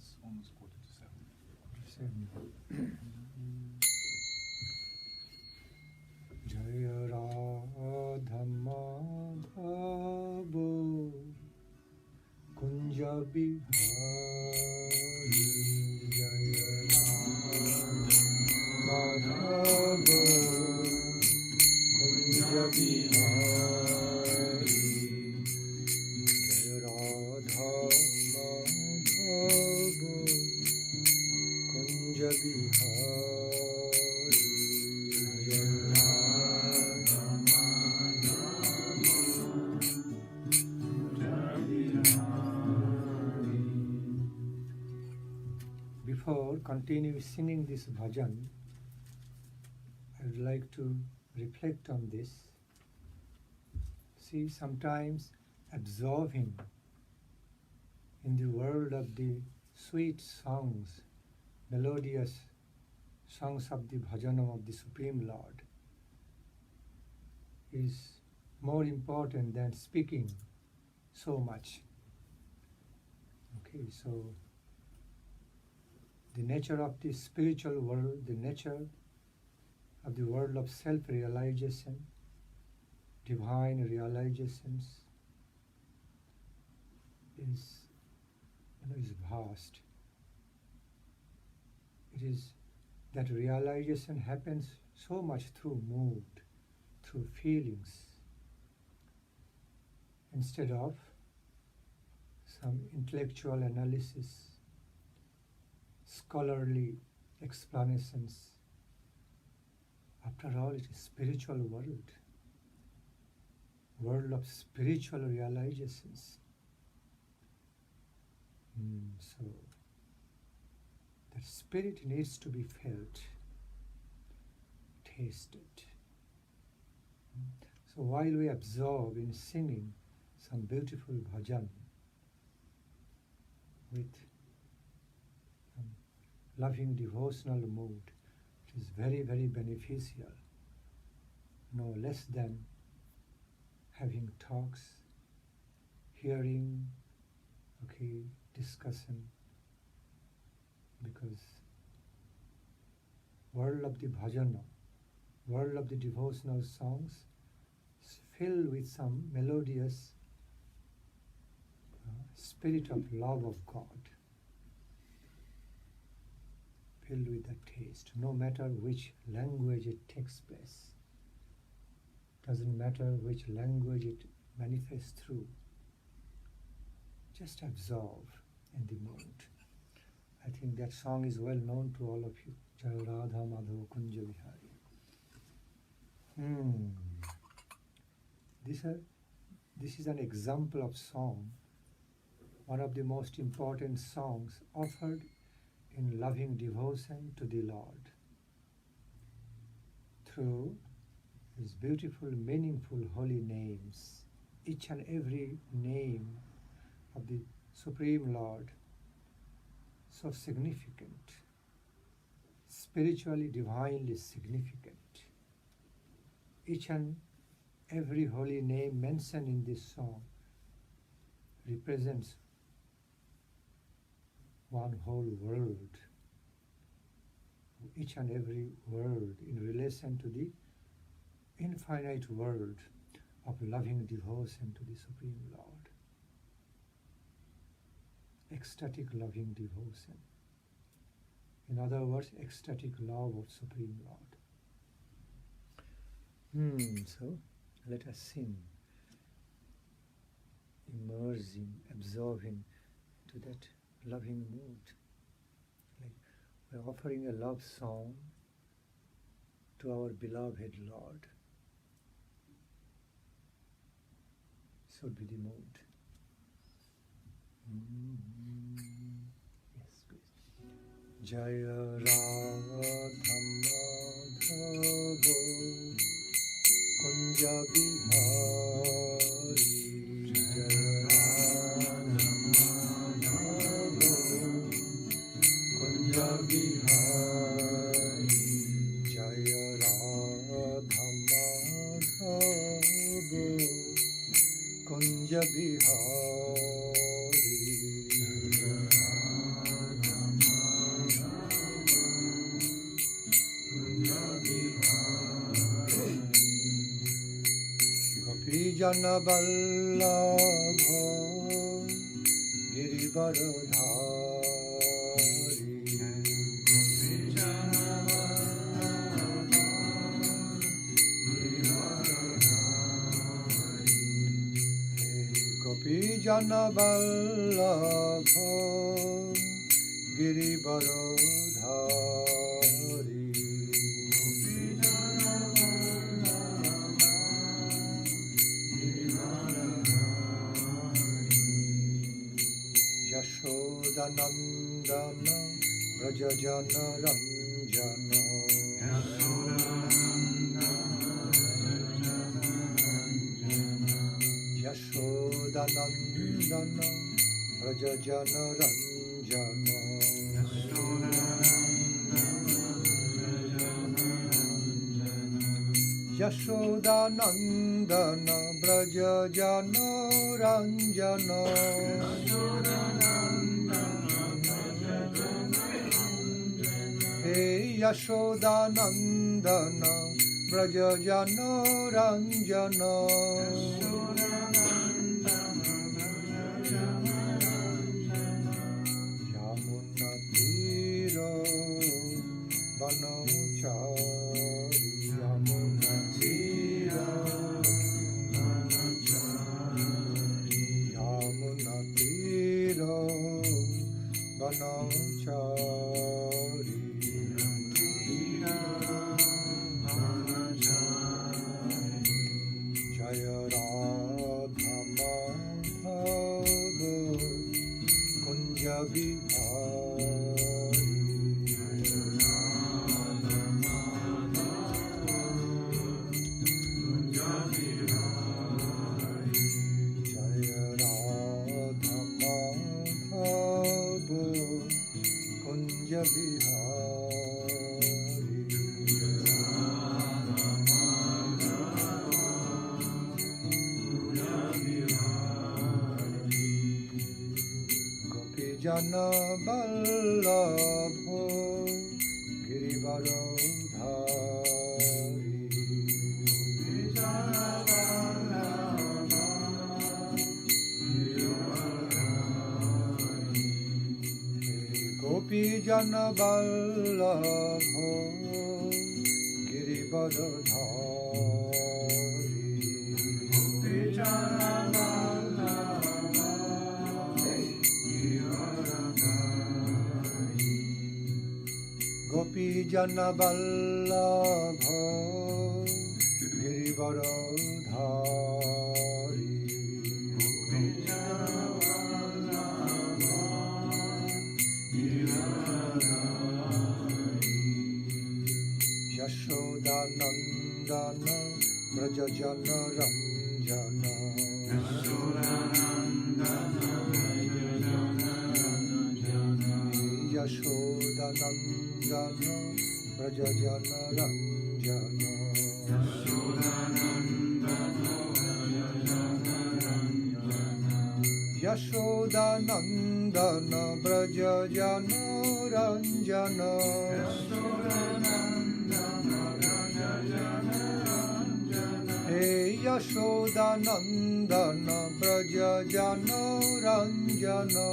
It's almost 6:45. Jayo Radha Madhava Kunja Bihari Jayo Radha Madhava Kunja Bihari Jayo Radha Madhava Kunja Bihari Before continue singing this bhajan, I would like to reflect on this. See, sometimes absorbing in the world of the sweet songs, melodious songs of the bhajanam of the Supreme Lord is more important than speaking so much. Okay, so the nature of the spiritual world, the nature of the world of self-realization, divine realizations is vast. It is that realization happens so much through mood, through feelings, instead of some intellectual analysis, scholarly explanations. After all, it is spiritual world of spiritual realizations. So that spirit needs to be felt, tasted. So while we absorb in singing some beautiful bhajan with loving devotional mood, it is very, very beneficial, no less than having talks, hearing, discussion, because world of the bhajana, world of the devotional songs is filled with some melodious spirit of love of God, filled with that taste, no matter which language it takes place. Doesn't matter which language it manifests through. Just absorb in the mood. I think that song is well known to all of you. Jayo Radha Madhava Kunja Bihari. This is an example of song, one of the most important songs offered in loving devotion to the Lord. Through His beautiful, meaningful, holy names, each and every name of the Supreme Lord, so significant, spiritually, divinely significant. Each and every holy name mentioned in this song represents one whole world, each and every word in relation to the infinite world of loving devotion to the Supreme Lord. Ecstatic loving devotion. In other words, ecstatic love of Supreme Lord. So let us sing, immersing, absorbing to that loving mood. Like we're offering a love song to our beloved Lord. Should be the mood. Yes, please. Jaya Radha Madhava Kunja Bihari Jaya Radha Madhava Kunja Bihari Jaya Radha Madhava Kunja Bihari jana vallabha girivaradhari gopi jana vallabha girivaradhari Yashodanandana Brajajana Ranjana Yashodanandana Brajajana Ranjana Yashodanandana Brajajana Ranjana Hey Yashodanandana Brajajana Ranjana Yamuna Tira Banachari Yamuna Tira Yamuna Tira Banachari Jayo Radha Madhava Kunja Bihari Jayo Radha Madhava Kunja Bihari Jana vallabha girivaradhari Gopi jana vallabha girivaradhari Gopi jana vallabha girivaradhari Yashodanandana Brajajana Ranjana Yashodanandana Brajajana Ranjana Yashodanandana Brajajana Ranjana Hey Yashodanandana Brajajana Ranjana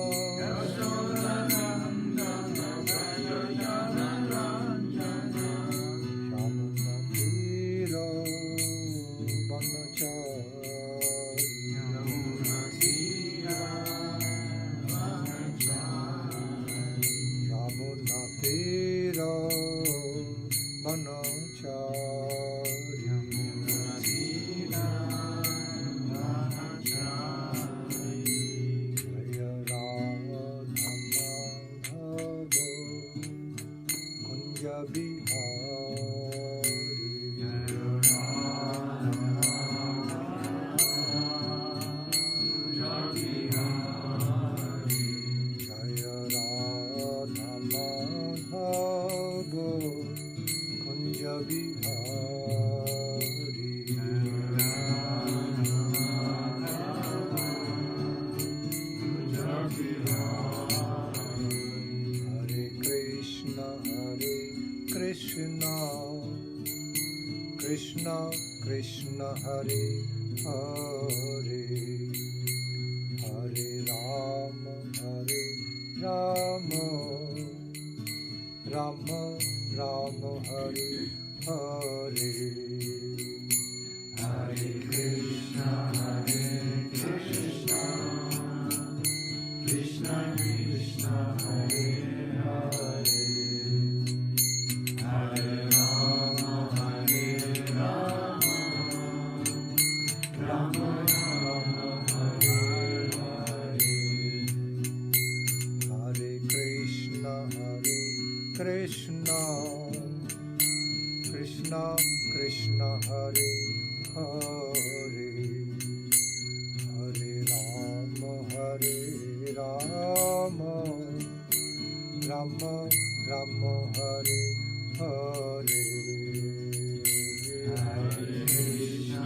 Krishna Krishna Hare Hare Hare Rama Hare Rama Rama Rama Hare Hare Hare Krishna Krishna Krishna Krishna Hare Hare Hare Rama Rama Rama Hare Hare Hare Krishna Krishna Krishna Krishna Hare Hare Hare Rama Rama Rama Hare Hare Hare Krishna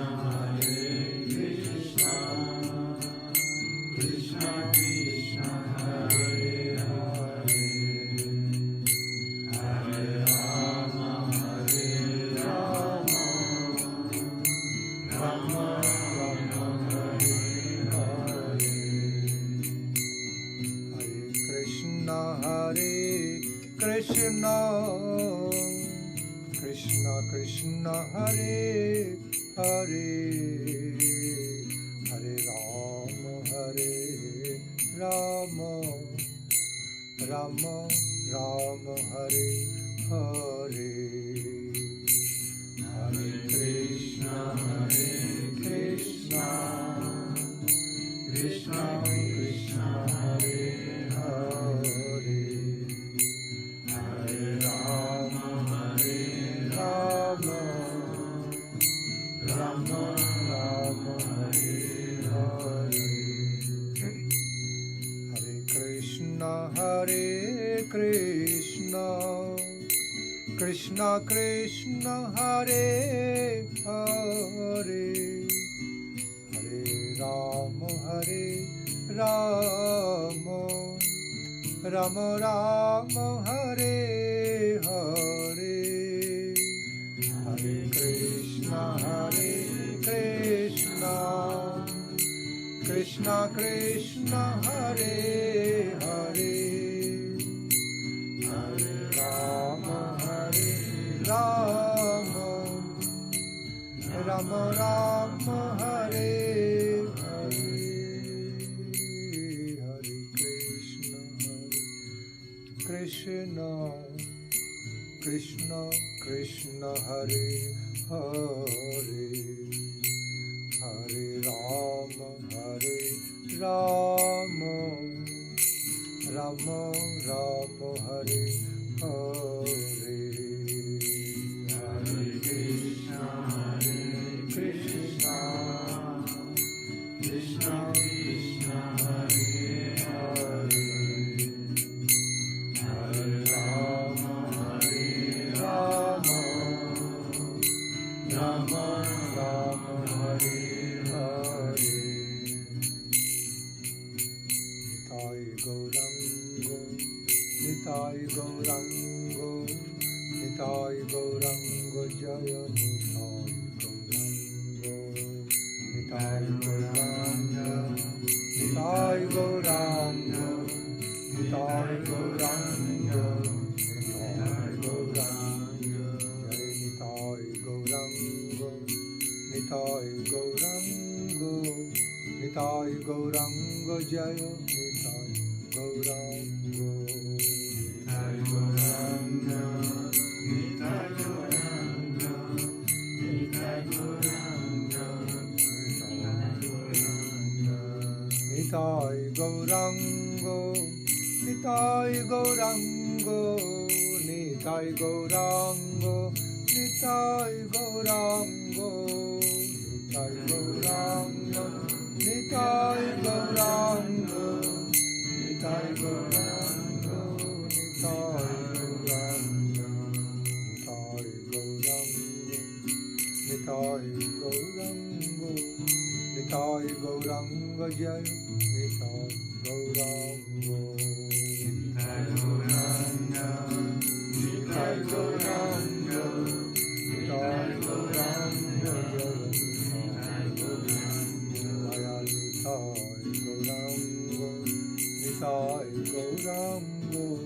Krishna Krishna Krishna Hare Hare Hare Rama Rama Rama Rama Hare Hare Hare Krishna Krishna Krishna Hare Hare Hare Rama Rama Rama Hare Hare Hare Krishna Krishna Krishna Krishna Hare Hare Hare Rama Rama Rama Rama Hare Hare Hare Krishna Krishna Krishna Hare Hare Hare Rama Rama Rama Hare Hare Hare Krishna Krishna Krishna Hare Hare Hare Rama Rama Rama Hare Hare Hare Krishna Krishna Krishna Hare Hare Hare Rama Rama Rama Rama Hare Hare Hare Krishna Krishna Krishna Hare Hare Hare Rama Rama Rama Rama Hare Hare Nitai Gaurango Nitai Gaurango Jayo Nitai Gaurango Nitai Gaurango Nitai Gaurango Nitai Gaurango Nitai Gaurango Nitai Gaurango Nitai Gaurango Jayo Nitai Gaurango Nitai Gaurango Nitai Gaurango Nitai Gaurango Nitai Gaurango Nitai Gaurango Nitai Gaurango Nitai Gaurango Nitai Gaurango Nitai Gaurango Nitai Gaurango Nitai Gaurango Nitai Gaurango Jai Nitai Gaurango Nitai Gaurango Nitai Gaurango Nitai Gaurango Nitai Gaurango Nitai Gaurango,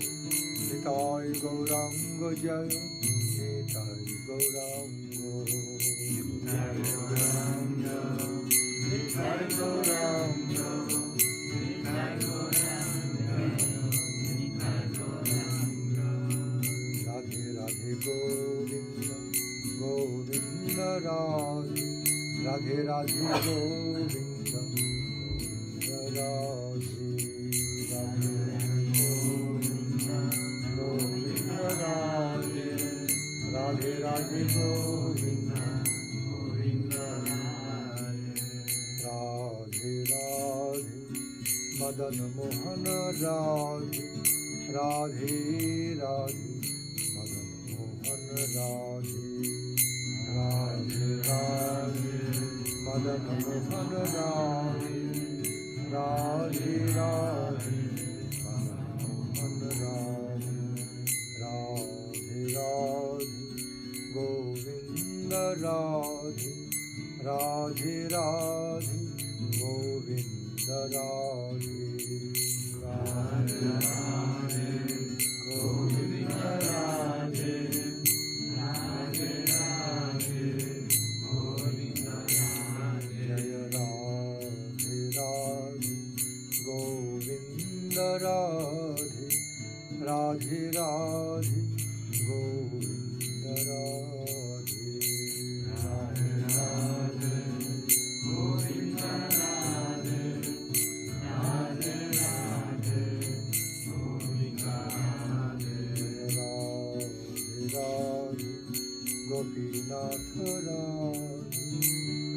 Nitai Gaurango Jayo, Nitai Gaurango, Nitai Gaurango, Nitai Gaurango, Nitai Gaurango, Nitai Gaurango. Radhe Radhe Govinda, Govinda Radhe, Radhe Radhe Govinda, Govinda Radhe, Radhe Govinda, Govinda Radhe, Radhe Radhe Govinda, Govinda Radhe, Radhe Madan Mohan Radhe, Radhe Radhe Madan Mohan Radhe, Radhe Radhe Madan Mohan Radhe, Radhe Radhe Madan Mohan Radhe, Radhe Radhe Govinda Radhe, Radhe Radhe Govinda Radhe, Radhe Radhe Govinda Radhe, Radhe Radhe Govinda Radhe. Jaya Radhe Radhe Govinda Radhe, Radhe Radhe Govinda Radhe, Radhe Radhe Govinda Radhe, Radhe Radhe Govinda Radhe. Radhe Radhe Gopinath Radhe,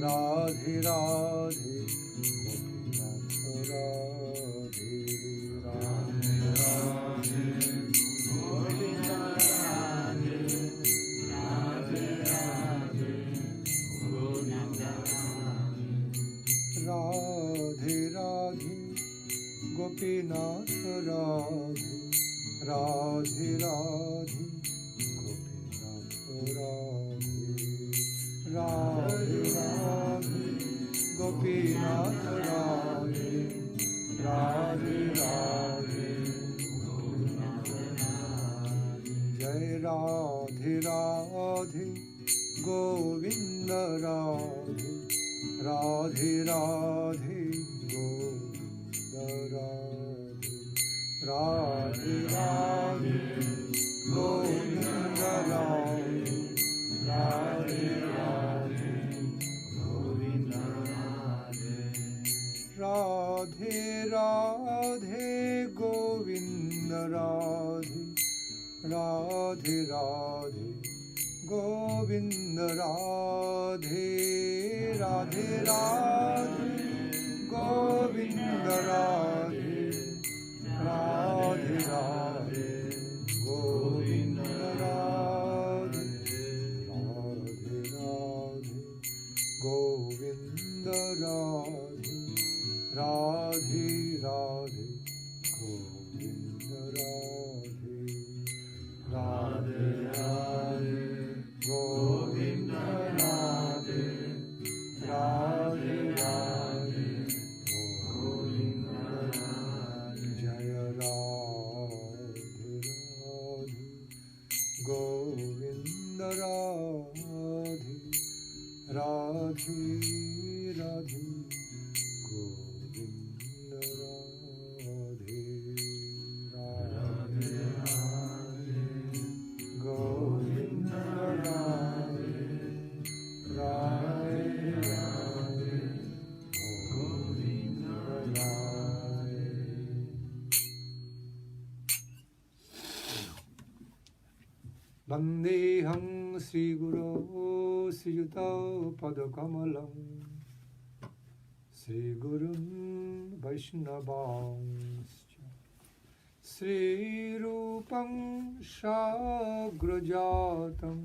Radhe Radhe Gopinath Radhe, Radhe Radhe Govinda Radhe, Radhe Radhe Govinda Radhe. Radhe Radhe Gopinath Radhe, Radhe Radhe Gopinath Radhe, Radhe Radhe Gopinath Radhe, Radhe Radhe Gopinath Radhe. Jai Radhe Radhe Govinda Radhe, Radhe Radhe Govinda Radhe, Radhe Radhe Govinda Radhe, Radhe Radhe Govinda Radhe. Radhe Radhe Govinda Radhe, Radhe Radhe Govinda Radhe, Radhe Radhe Govinda Radhe, Radhe Radhe Govinda Radhe, Radhe Radhe Govinda Radhe, Radhe Radhe Govinda Radhe, Radhe Radhe Govinda Radhe, Radhe Radhe Govinda Radhe. Jaya Radhe Radhe Govinda Radhe, Radhe Radhe Govinda Radhe, Radhe Radhe Govinda Radhe, Radhe Radhe Govinda Radhe. Vandeham Sri Guru Sri Yuta Padakamalam, Sri Gurun Vaishnavanscha, Sri Rupam Shagrajatam,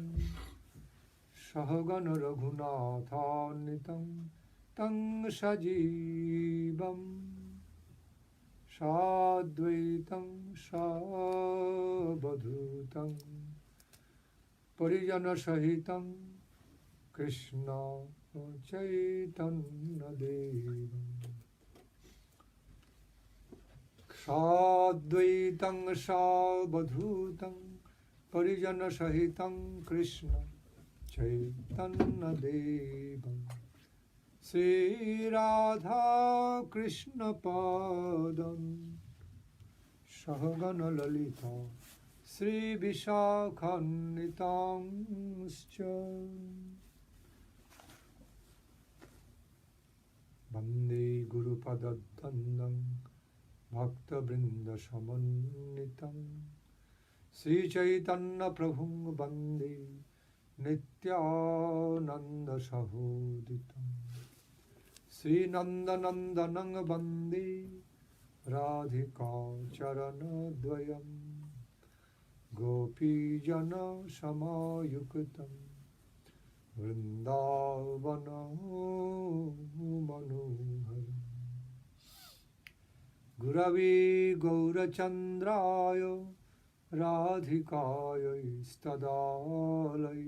Sahagana Raghunatanitam, Tang Sajivam, Sadvaitam Sabadhutam, Parijana Sahitam, Krishna Chaitanya Devam. Sadvaitam Savadhutam Parijana Sahitam Krishna Chaitanya Devam Sri Radha Krishna Padam Sahagana Lalita Sri Vishakhannitam Bande Guru Padadandam Bhakta Brinda Samannitam Sri Chaitanya Prabhu Bande Nityananda Sahoditam Sri Nanda Nandanang Bande Radhika Charana Dvayam Gopi Jana Samayuktam Vrindavana Manoharam Guravi Gaurachandraya Radhikaya Istadalai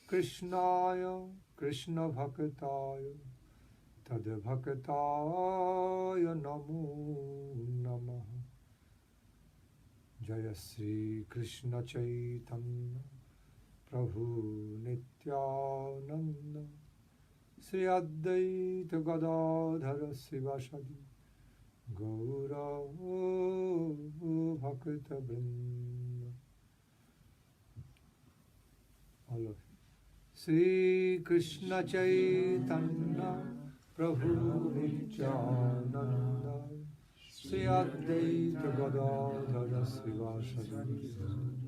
Krishnaya Krishna Bhaktaya Tadbhaktaya Namo Namaha Jaya Sri Krishna Chaitanya Prabhu Nityananda Sri Advaita Gadadhara Sivasadi Gaura Bhakta Vrinda. All of you. Sri Krishna Chaitanya Prabhu Nityananda Sri Advaita Gadadhara Sivasadi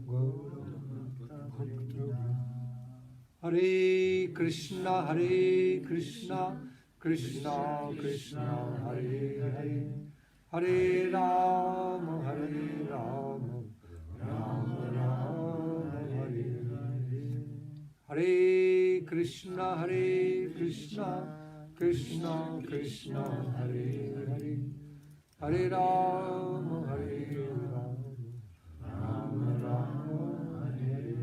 Gaura Bhakta Vrinda. Hare Krishna Krishna Krishna Hare Hare Hare Rama Rama Rama Hare Hare Hare Krishna Krishna Krishna Hare Hare Hare Rama Rama Rama Hare Hare.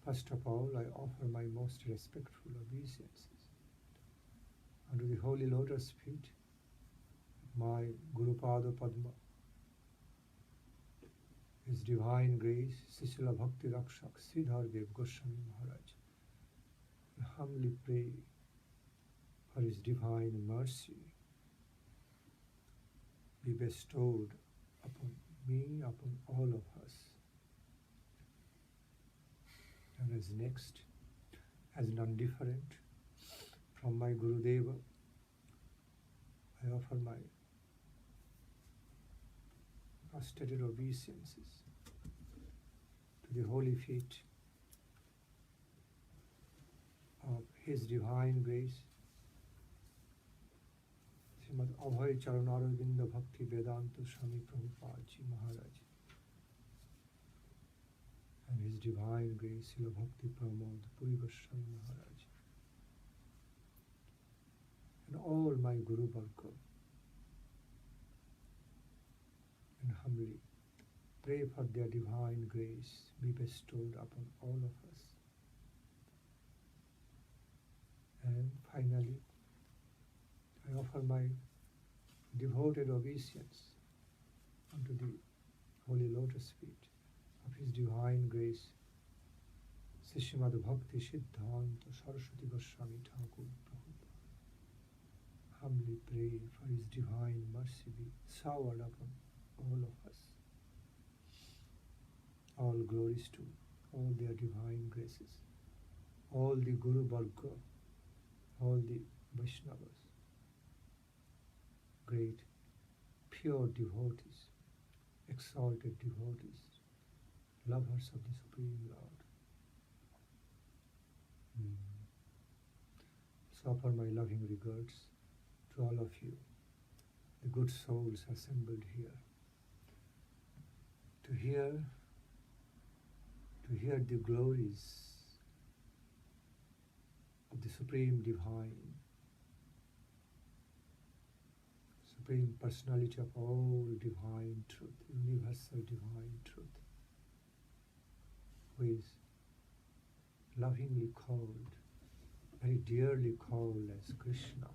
First of all, I offer my most respectful obeisances unto the holy lotus feet of my Guru Pada Padma, His Divine Grace, Srila Bhakti Rakshak Sridhardev Goswami Maharaj. I humbly pray for His Divine mercy be bestowed upon me, upon all of us. And as next, as none different from my Guru Deva, I offer my prostrated obeisances to the holy feet of His Divine Grace, Srimad Abhay Charanaravinda Bhakti Vedanta Swami Prabhupada Ji Maharaj, and His Divine Grace, Srila Bhakti Pramod Puri Goswami Maharaj, and all my Guru Varga, and humbly pray for their Divine Grace be bestowed upon all of us. And finally, I offer my devoted obeisance unto the holy lotus feet of His Divine Grace, Srimad Bhakti Siddhanta Saraswati Goswami Thakur Prabhupada. Humbly pray for His Divine mercy be showered upon all of us. All glories to all their Divine graces, all the Guru Varga, all the Vaishnavas, great pure devotees, exalted devotees, lovers of the Supreme Lord. So offer my loving regards to all of you, the good souls assembled here, to hear the glories of the Supreme Divine, Supreme Personality of all Divine Truth, Universal Divine Truth, who is lovingly called very dearly called as Krishna,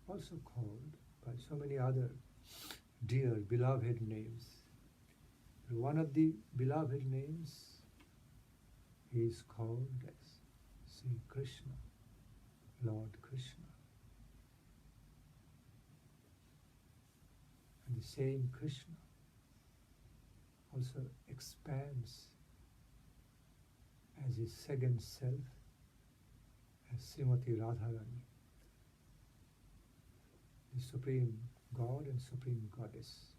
also called by so many other dear beloved names. One of the beloved names is called as Sri Krishna, Lord Krishna. And the same Krishna also expands as his second self as Srimati Radharani, the Supreme God and Supreme Goddess,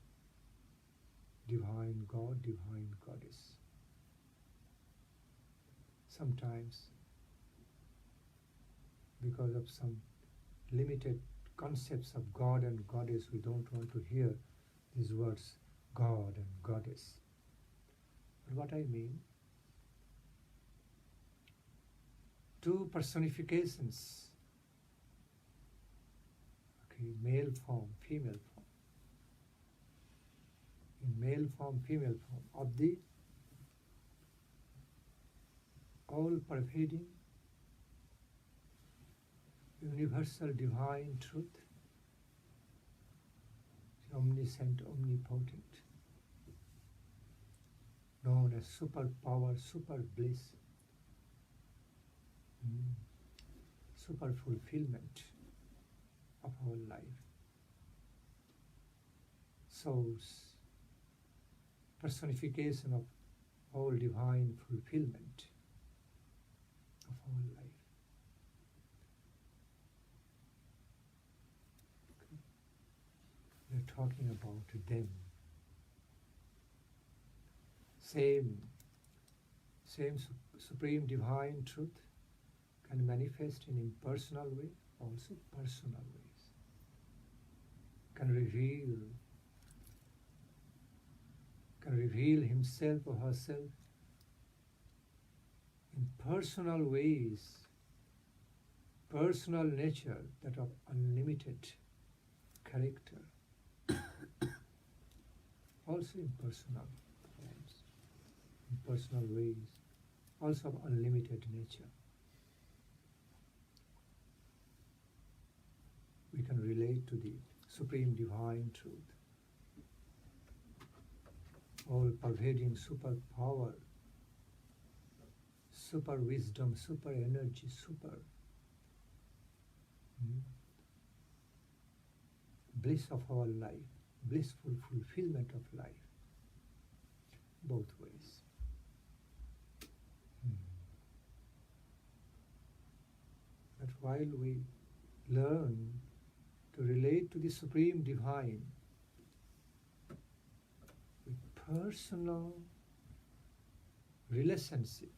Divine God, Divine Goddess. Sometimes, because of some limited concepts of God and Goddess, we don't want to hear these words, God and Goddess. But what I mean, two personifications, okay, male form, female form, in male form, female form, of the all-pervading, universal divine truth, the omniscient, omnipotent, known as super power, super bliss, super fulfillment of our life, soul's personification of all divine fulfillment of our life. Okay. We're talking about them. Same supreme divine truth can manifest in impersonal way, also personal ways. Can reveal himself or herself in personal ways, personal nature that of unlimited character, also in personal forms, in personal ways, also of unlimited nature. We can relate to the supreme divine truth, all-pervading super power, super wisdom, super energy, super bliss of our life, blissful fulfillment of life, both ways. But while we learn to relate to the supreme divine with personal relationship,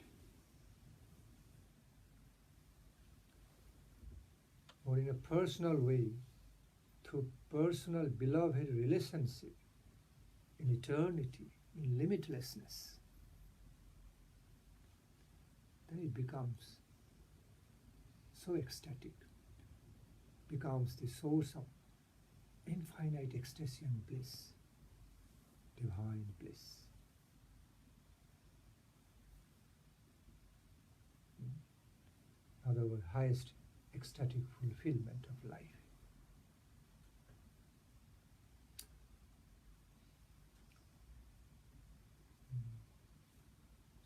or in a personal way, through personal beloved relationship in eternity, in limitlessness, then it becomes so ecstatic, becomes the source of infinite ecstasy and bliss, divine bliss. In other words, highest ecstatic fulfillment of life.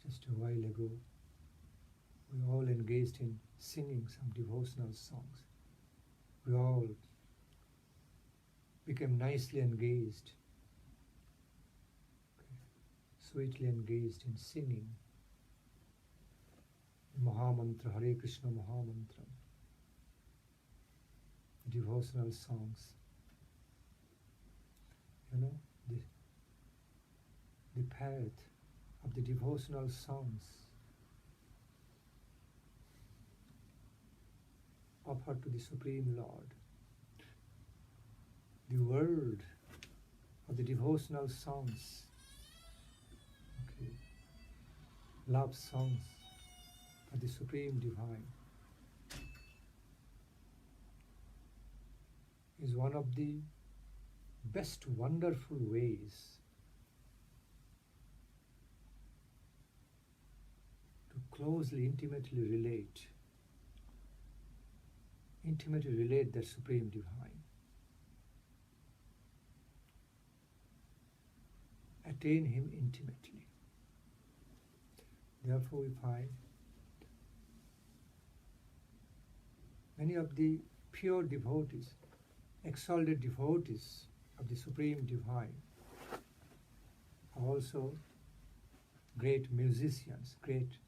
Just a while ago, we all engaged in singing some devotional songs. We all became nicely engaged, sweetly engaged in singing the Mahamantra, Hare Krishna Mahamantra, devotional songs. You know, the path of the devotional songs offered to the Supreme Lord. The world of the devotional songs, okay, love songs for the Supreme Divine, is one of the best wonderful ways to closely, intimately relate that Supreme Divine. Attain Him intimately. Therefore we find many of the pure devotees, exalted devotees of the Supreme Divine are also great musicians, great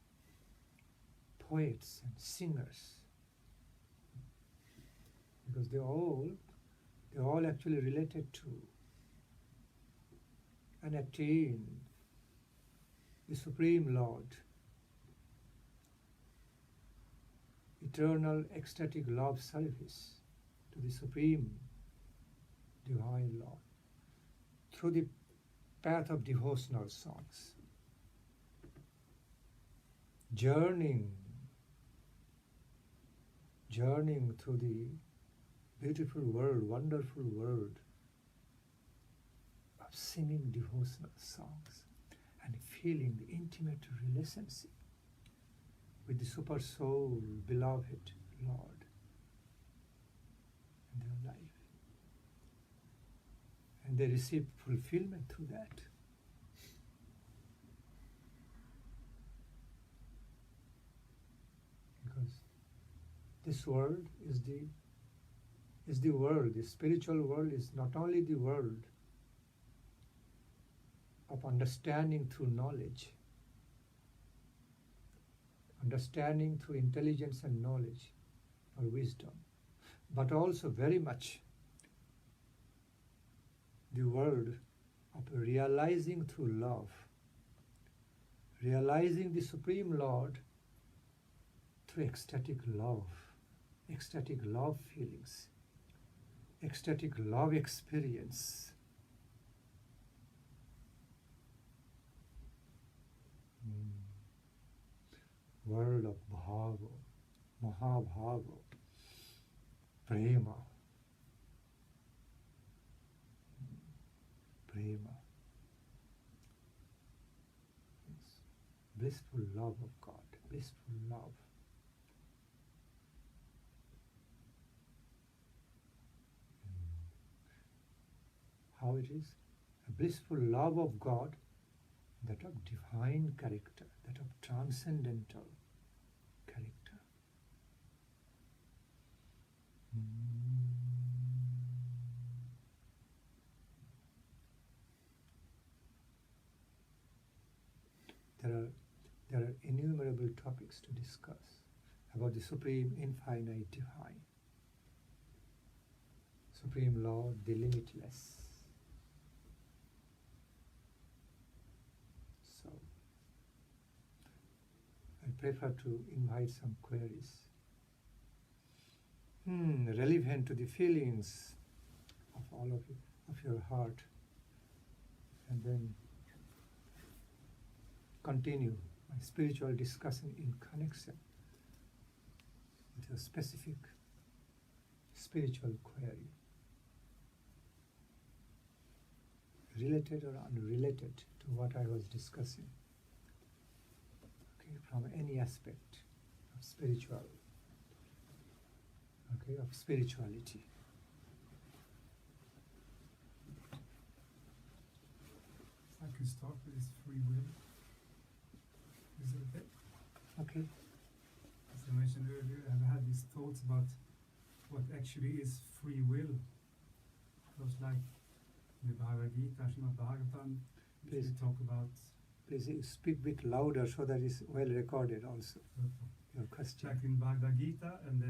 poets and singers, because they're all actually related to and attain the Supreme Lord, eternal ecstatic love service to the Supreme Divine Lord through the path of devotional songs, journeying through the beautiful world, wonderful world of singing devotional songs and feeling the intimate relationship with the super soul, beloved Lord in their life. And they receive fulfillment through that. Because this world is the world, the spiritual world is not only the world of understanding through knowledge, understanding through intelligence and knowledge or wisdom, but also very much the world of realizing through love, realizing the Supreme Lord through ecstatic love feelings, ecstatic love experience. World of Bhava, Mahabhava, Prema. Prema. Yes. Blissful love of God, blissful love. How it is? A blissful love of God, that of divine character, that of transcendental character. There are innumerable topics to discuss about the Supreme Infinite Divine, Supreme Lord, the Limitless. So, I prefer to invite some queries relevant to the feelings of all of you, of your heart, and then continue my spiritual discussion in connection with a specific spiritual query, related or unrelated to what I was discussing, okay, from any aspect of of spirituality. I can start with this free will. Is it okay? Okay. As I mentioned earlier, I've had these thoughts about what actually is free will. Because like in the Bhagavad Gita, Srimad Bhagavatam, we talk about... Please speak a bit louder so that it's well recorded also, Okay. your question. Like in Bhagavad Gita and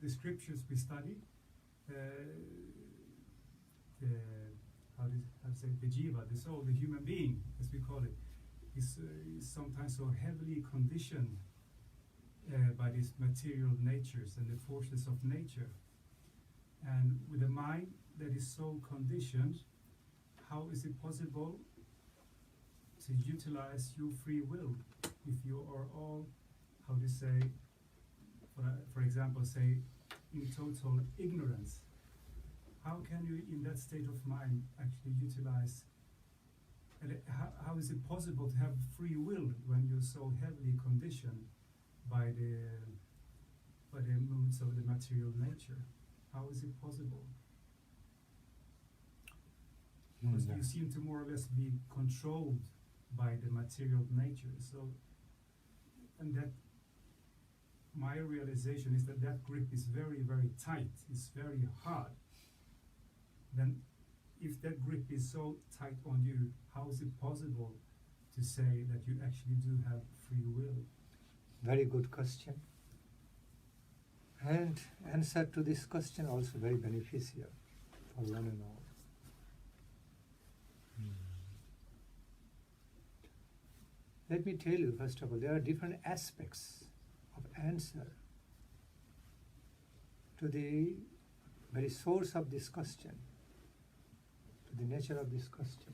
the scriptures we study, the jiva, the soul, the human being, as we call it, is sometimes so heavily conditioned by these material natures and the forces of nature. And with a mind that is so conditioned, how is it possible to utilize your free will if you are all, how to say, for example, say, in total ignorance? How can you, in that state of mind, actually utilize, and how is it possible to have free will when you're so heavily conditioned by the moods of the material nature? How is it possible? Because you seem to more or less be controlled by the material nature. So, and that my realization is that that grip is very, very tight. It's very hard. Then, if that grip is so tight on you, how is it possible to say that you actually do have free will? Very good question. And answer to this question also very beneficial for one and all. Let me tell you, first of all, there are different aspects of answer to the very source of this question, to the nature of this question.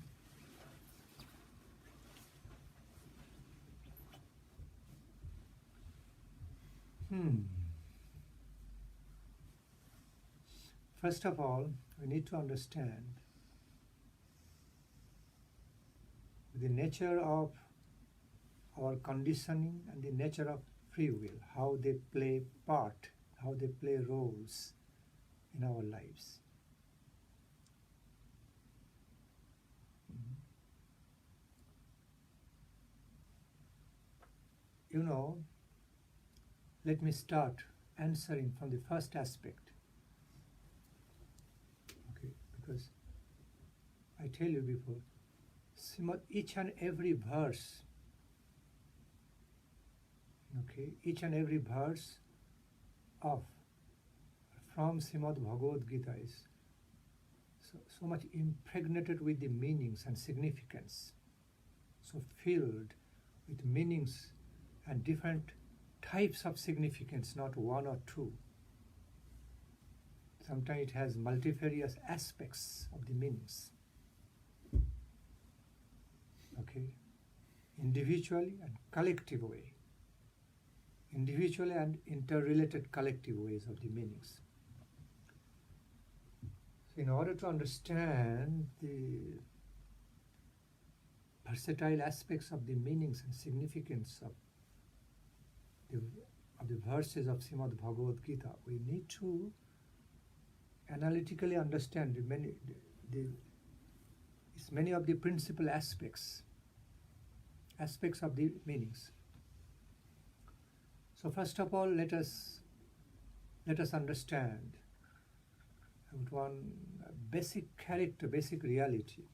First of all, we need to understand the nature of our conditioning and the nature of free will, how they play part, how they play roles in our lives. You know, let me start answering from the first aspect. Okay, because I tell you before, each and every verse, okay, each and every verse from Srimad Bhagavad Gita is so much impregnated with the meanings and significance, so filled with meanings and different types of significance, not one or two. Sometimes it has multifarious aspects of the meanings. Okay, individually and collective way. Individual and interrelated collective ways of the meanings. So in order to understand the versatile aspects of the meanings and significance of the verses of Srimad Bhagavad Gita, we need to analytically understand many of the principal aspects of the meanings. So first of all, let us understand one basic character, basic reality.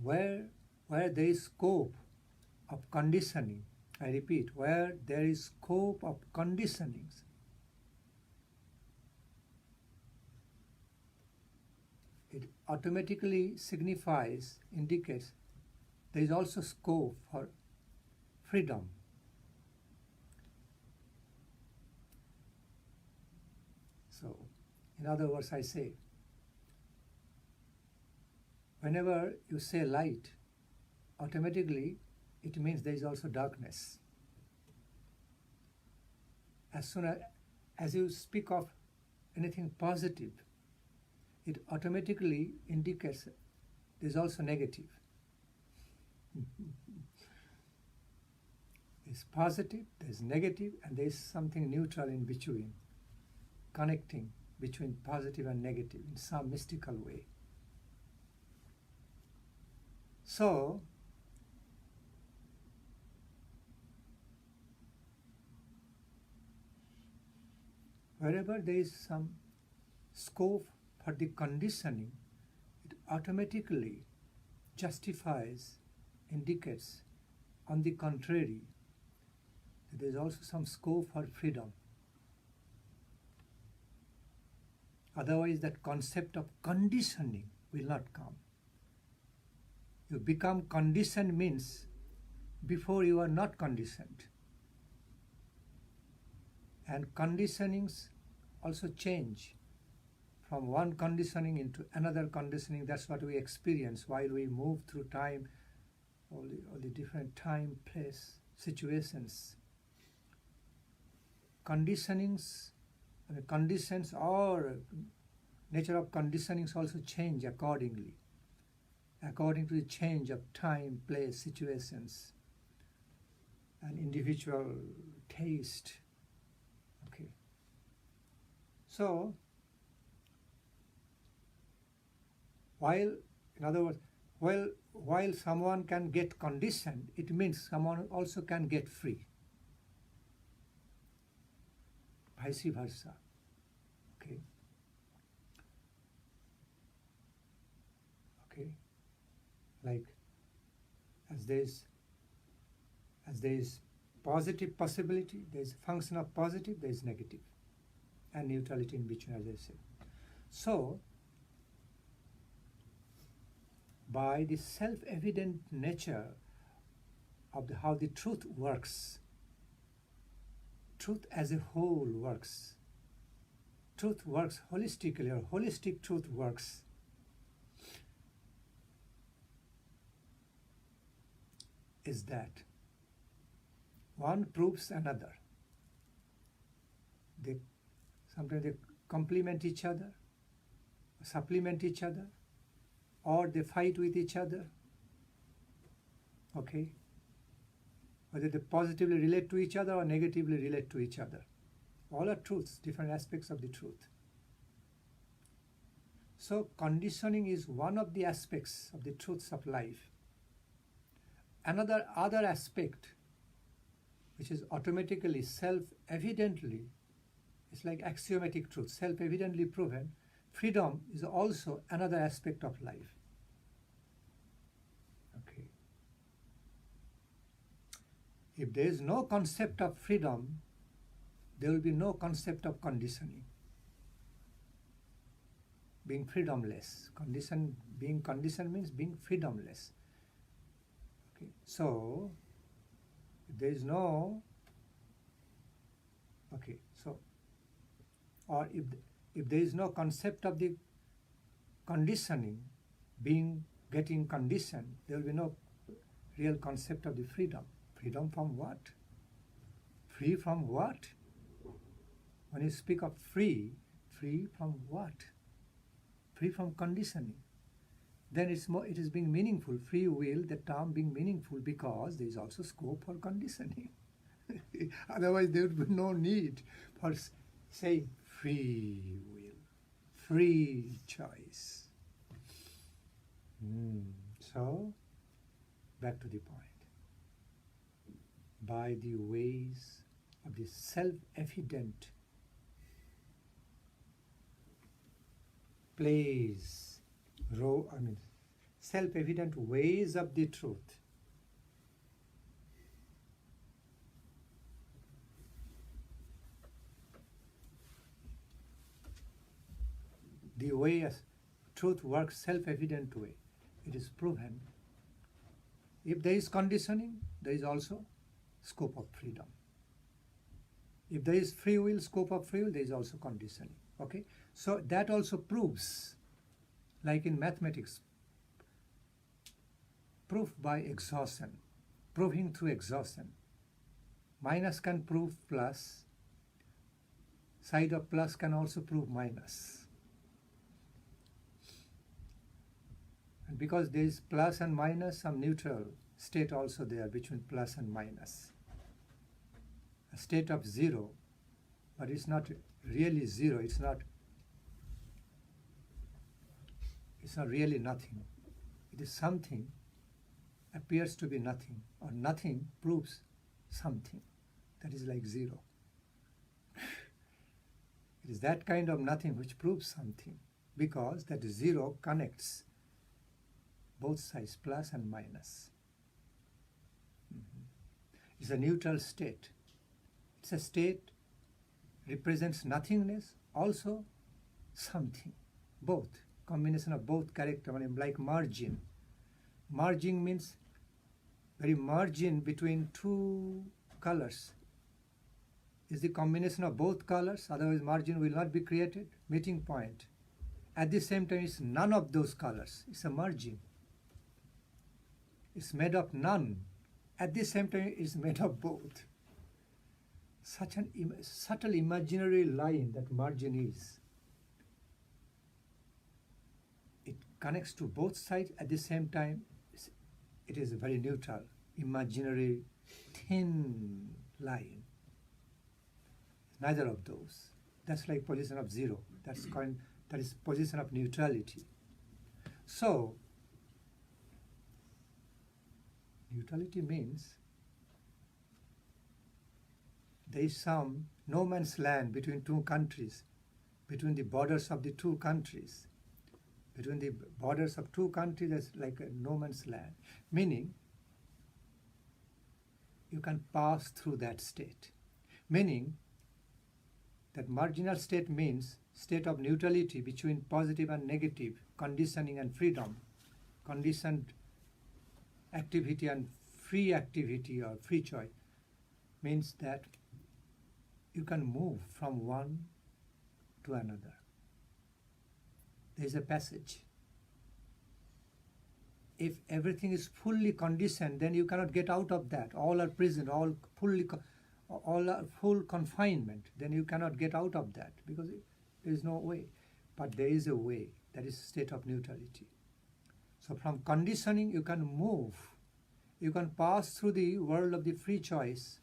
Where there is scope of conditioning, I repeat, where there is scope of conditionings, it automatically signifies, indicates there is also scope for freedom. So, in other words, I say, whenever you say light, automatically it means there is also darkness. As soon as you speak of anything positive, it automatically indicates there is also negative. There's positive, there's negative, and there's something neutral in between, connecting between positive and negative in some mystical way. So, wherever there is some scope for the conditioning, it automatically justifies, indicates, on the contrary, that there is also some scope for freedom. Otherwise, that concept of conditioning will not come. You become conditioned means before you are not conditioned. And conditionings also change from one conditioning into another conditioning. That's what we experience while we move through time, all the different time, place, situations. Conditionings, conditions or nature of conditionings also change accordingly. according to the change of time, place, situations, and individual taste. Okay. So, while, in other words, while someone can get conditioned, it means someone also can get free. Vice versa. Okay. Okay. Like as there is positive possibility, there is a function of positive, there is negative, and neutrality in between, as I said. So, by the self-evident nature of how the truth works, truth as a whole works. Truth works holistically, or holistic truth works. Is that one proves another. Sometimes they complement each other, supplement each other, or they fight with each other. Okay? Whether they positively relate to each other or negatively relate to each other. All are truths, different aspects of the truth. So conditioning is one of the aspects of the truths of life. Other aspect, which is automatically, self-evidently, it's like axiomatic truth, self-evidently proven, freedom is also another aspect of life. Okay. If there is no concept of freedom, there will be no concept of conditioning. Being freedomless. Being conditioned means being freedomless. Okay. So, if there is no, okay, so, or if there is no concept of the conditioning, getting conditioned, there will be no real concept of the freedom. Freedom from what? Free from what? When you speak of free from what? Free from conditioning. Then it is being meaningful. Free will, the term being meaningful because there is also scope for conditioning. Otherwise there would be no need for saying free will, free choice. So, back to the point. By the ways of the self-evident self-evident ways of the truth. The way as truth works, self-evident way. It is proven. If there is conditioning, there is also scope of freedom. If there is free will, scope of free will, there is also conditioning. Okay? So that also proves, like in mathematics, proof by exhaustion, proving through exhaustion. Minus can prove plus, side of plus can also prove minus. And because there is plus and minus, some neutral state also there between plus and minus. A state of zero, but it's not really zero, it's not really nothing. It is something appears to be nothing, or nothing proves something. That is like zero. It is that kind of nothing which proves something, because that zero connects both sides, plus and minus. It's a neutral state. It's a state represents nothingness, also something, both. Combination of both character, like margin. Margin means very margin between two colors. Is the combination of both colors, otherwise margin will not be created. Meeting point. At the same time, it's none of those colors. It's a margin. It's made of none. At the same time, it's made of both. Such an subtle imaginary line that margin is. It connects to both sides at the same time, it is very neutral, imaginary, thin line. Neither of those. That's like position of zero. That is position of neutrality. So, neutrality means there is some no man's land between two countries, between the borders of the two countries. Between the borders of two countries, there's like a no man's land. Meaning, you can pass through that state. Meaning, that marginal state means state of neutrality between positive and negative, conditioning and freedom, conditioned activity and free activity or free choice, means that you can move from one to another. There is a passage. If everything is fully conditioned, then you cannot get out of that. All are prison, all are full confinement. Then you cannot get out of that because there is no way. But there is a way. That is state of neutrality. So from conditioning, you can move. You can pass through the world of the free choice,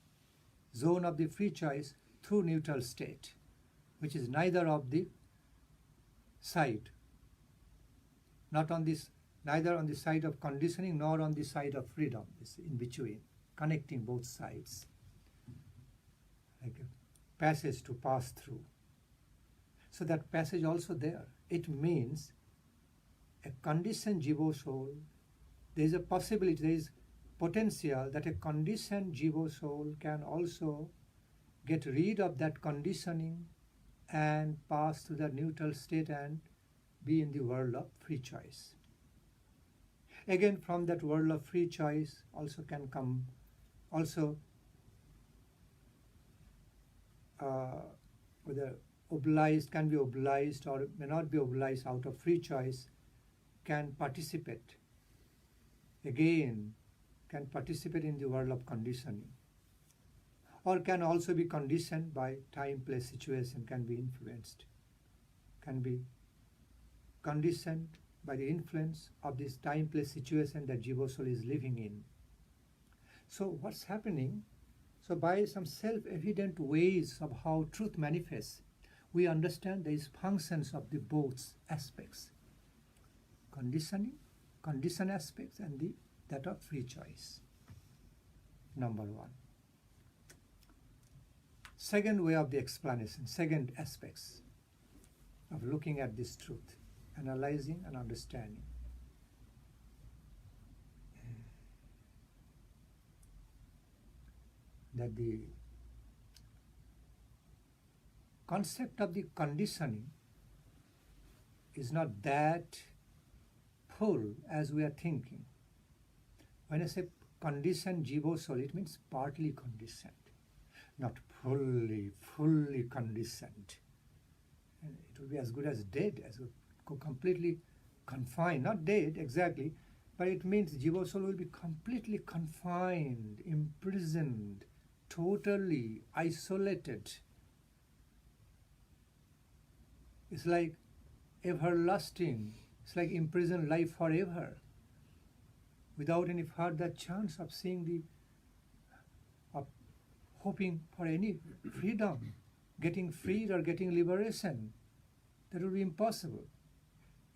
zone of the free choice, through neutral state, which is neither of the side, neither on the side of conditioning nor on the side of freedom. It's in between, connecting both sides, like a passage to pass through. So that passage also there. It means a conditioned jiva soul, there is a possibility, there is potential that a conditioned jiva soul can also get rid of that conditioning and pass to the neutral state and be in the world of free choice. Again, from that world of free choice also can come, whether obliged, can be obliged or may not be obliged out of free choice, can participate. Again, can participate in the world of conditioning. Or can also be conditioned by time, place, situation, can be influenced, can be conditioned by the influence of this time, place, situation that jiva soul is living in. So what's happening? So by some self-evident ways of how truth manifests, we understand there is functions of the both aspects, conditioning, conditioned aspects, and that of free choice. Number one. Second way of the explanation, second aspects of looking at this truth, analyzing and understanding. That the concept of the conditioning is not that full as we are thinking. When I say conditioned jiva soul, it means partly conditioned, not fully conditioned. And it will be as good as dead, as completely confined, not dead exactly, but it means jiva soul will be completely confined, imprisoned, totally isolated. It's like everlasting, it's like imprisoned life forever, without any further chance of seeing of hoping for any freedom, getting freed or getting liberation. That will be impossible.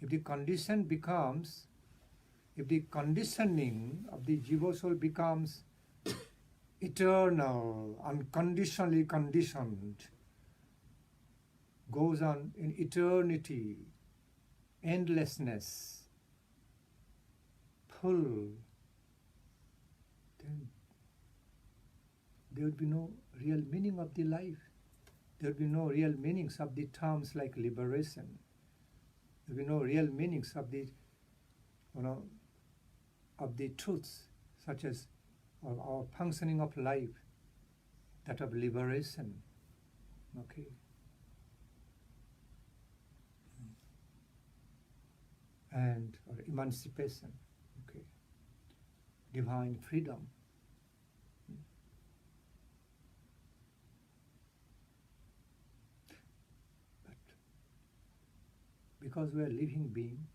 If the conditioning of the jiva soul becomes eternal, unconditionally conditioned, goes on in eternity, endlessness, full, then there would be no real meaning of the life. There would be no real meanings of the terms like liberation. There would be no real meanings of the, of the truths such as our functioning of life, that of liberation. Okay. And or emancipation, okay, divine freedom. But because we are living being,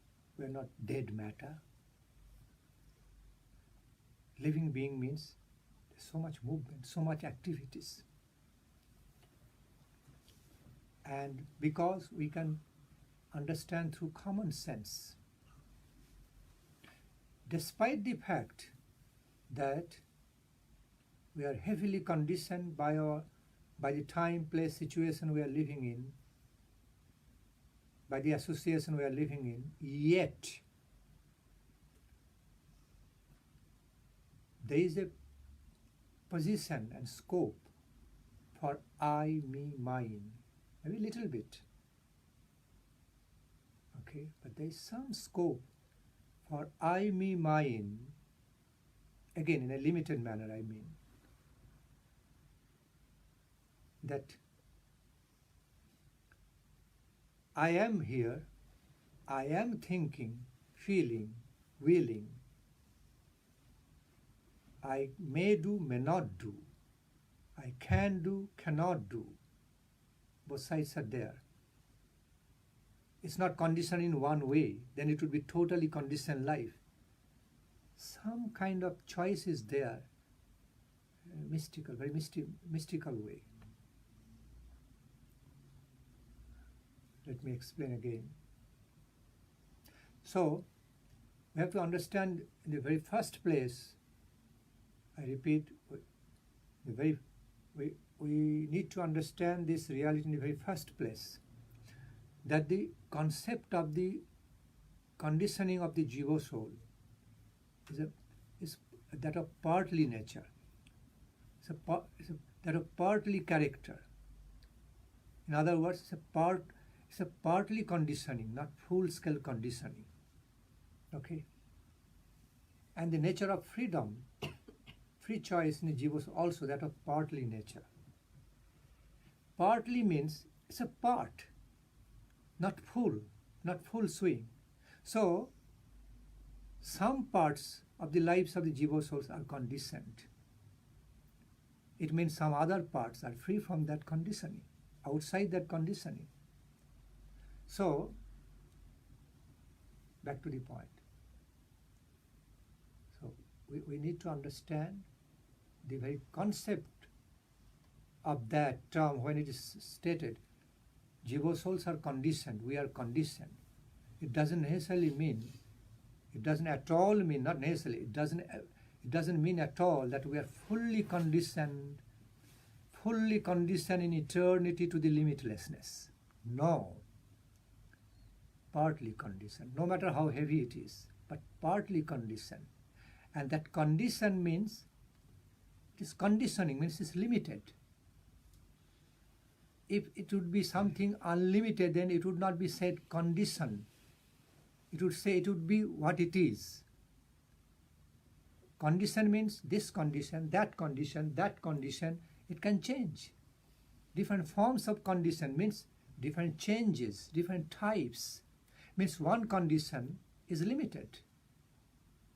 we are not dead matter. Living being means there's so much movement, so much activities. And because we can understand through common sense, despite the fact that we are heavily conditioned by the time, place, situation we are living in, by the association we are living in, yet there is a position and scope for I, me, mine, maybe a little bit. Okay, but there is some scope for I, me, mine, again in a limited manner, I mean, that I am here, I am thinking, feeling, willing, I may do, may not do, I can do, cannot do. Both sides are there. It's not conditioned in one way, then it would be totally conditioned life. Some kind of choice is there, mystical, very mystical way. Let me explain again. So, we have to understand in the very first place, I repeat, we need to understand this reality in the very first place, that the concept of the conditioning of the jiva soul is that of partly nature, that of partly character. In other words, it's a partly conditioning, not full-scale conditioning. Okay? And the nature of freedom, free choice in the jiva is also that of partly nature. Partly means it's a part, not full swing. So, some parts of the lives of the jiva souls are conditioned. It means some other parts are free from that conditioning, outside that conditioning. So, back to the point. So, we need to understand the very concept of that term when it is stated, jiva souls are conditioned, we are conditioned. It doesn't necessarily mean, it doesn't at all mean, not necessarily, it doesn't mean at all that we are fully conditioned in eternity to the limitlessness. No. Partly conditioned, no matter how heavy it is, but partly conditioned. And that condition means, it is conditioning, means it's limited. If it would be something unlimited, then it would not be said condition. It would be what it is. Condition means this condition, that condition, that condition. It can change. Different forms of condition means different changes, different types. Means one condition is limited.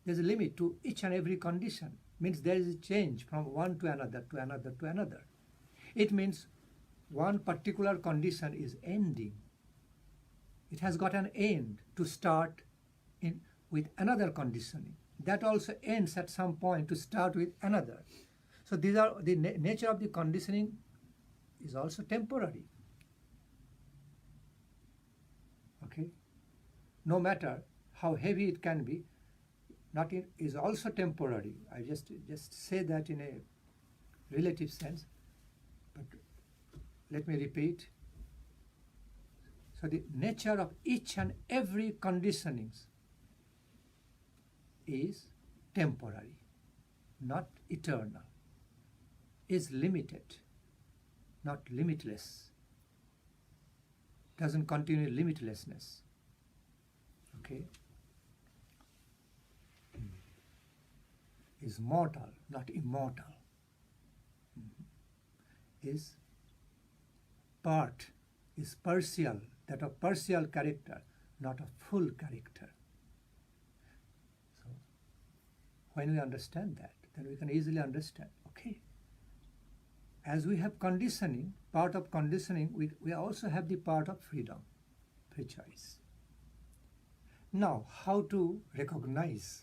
There's a limit to each and every condition. Means there is a change from one to another, to another, to another. It means one particular condition is ending. It has got an end to start with another conditioning. That also ends at some point to start with another. So these are the nature of the conditioning is also temporary. Okay? No matter how heavy it can be, is also temporary. I just say that in a relative sense, but let me repeat. So the nature of each and every conditionings is temporary, not eternal, is limited, not limitless, doesn't continue limitlessness. Okay? Is mortal, not immortal. Is part, is partial, that of partial character, not of full character. So, when we understand that, then we can easily understand, okay, as we have conditioning, part of conditioning, we also have the part of freedom, free choice. Now, how to recognize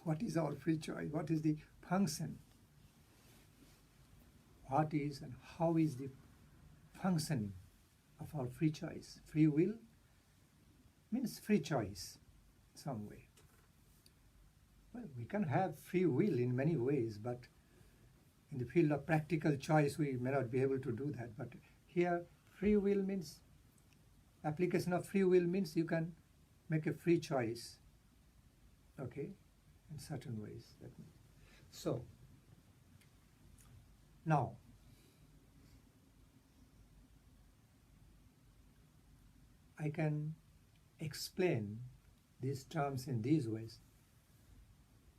what is our free choice? What is the function? What is and how is the functioning of our free choice? Free will means free choice some way. Well, we can have free will in many ways, but in the field of practical choice we may not be able to do that. But here free will means, application of free will means you can make a free choice, okay, in certain ways. So, now, I can explain these terms in these ways: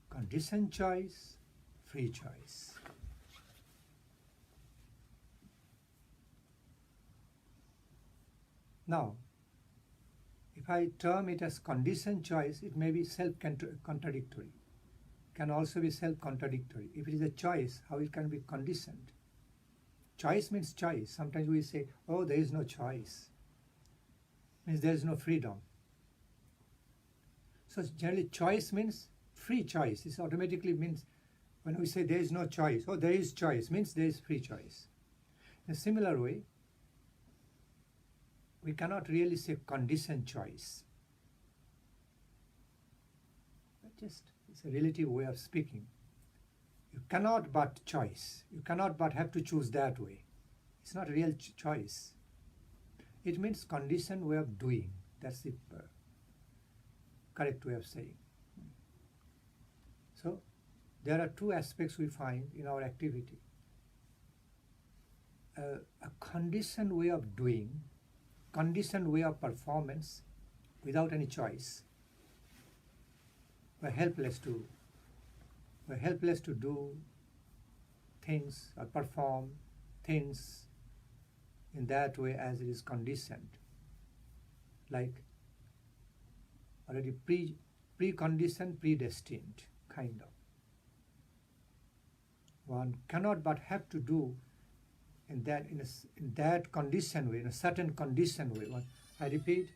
conditioned choice, free choice. Now, if I term it as conditioned choice, it may be self-contradictory. Can also be self-contradictory. If it is a choice, how it can be conditioned? Choice means choice. Sometimes we say, oh, there is no choice. Means there is no freedom. So generally choice means free choice. This automatically means when we say there is no choice, oh, there is choice, means there is free choice. In a similar way, we cannot really say conditioned choice. But just, it's a relative way of speaking. You cannot but choice. You cannot but have to choose that way. It's not a real choice. It means conditioned way of doing. That's the correct way of saying. So, there are two aspects we find in our activity. A conditioned way of doing, conditioned way of performance without any choice. We're helpless to do things or perform things in that way as it is conditioned, like already preconditioned, predestined, kind of. One cannot but have to do in that conditioned way, in a certain conditioned way. What I repeat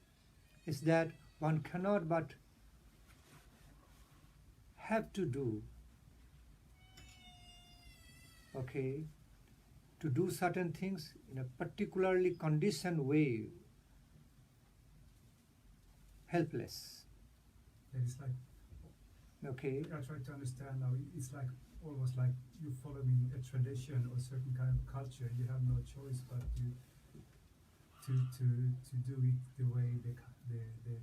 is that one cannot but have to do, okay, to do certain things in a particularly conditioned way, helpless. It is like, okay. I try to understand now, it's like almost like you following a tradition or certain kind of culture. You have no choice but to do it the way the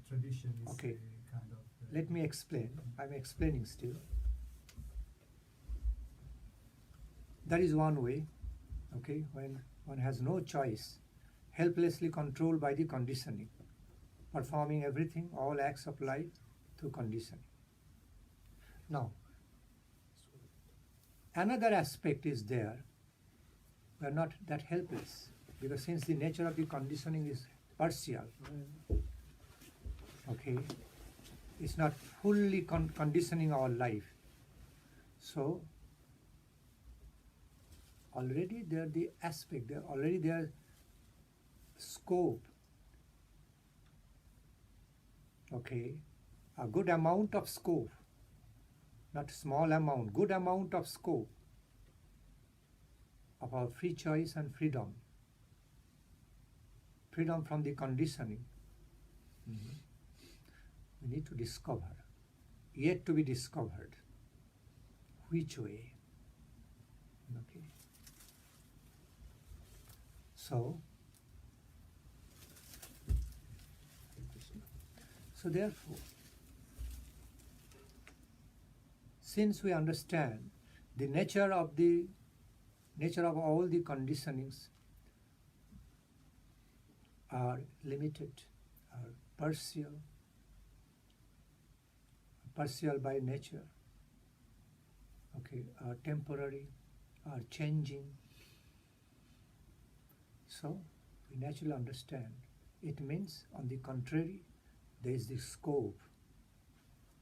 tradition is okay. Kind of. Let me explain. I'm explaining still. That is one way, okay, when one has no choice, helplessly controlled by the conditioning, performing everything, all acts of life through conditioning. Now, another aspect is there. We are not that helpless, because since the nature of the conditioning is partial, okay, it's not fully conditioning our life. So, already there the aspect, already there scope, okay, a good amount of scope, not small amount, good amount of scope of our free choice and freedom. Freedom from the conditioning. Mm-hmm. We need to discover, yet to be discovered, which way. Okay. So therefore, since we understand the nature of all the conditionings are limited, are partial by nature, okay, are temporary, are changing. So we naturally understand. It means, on the contrary, there is the scope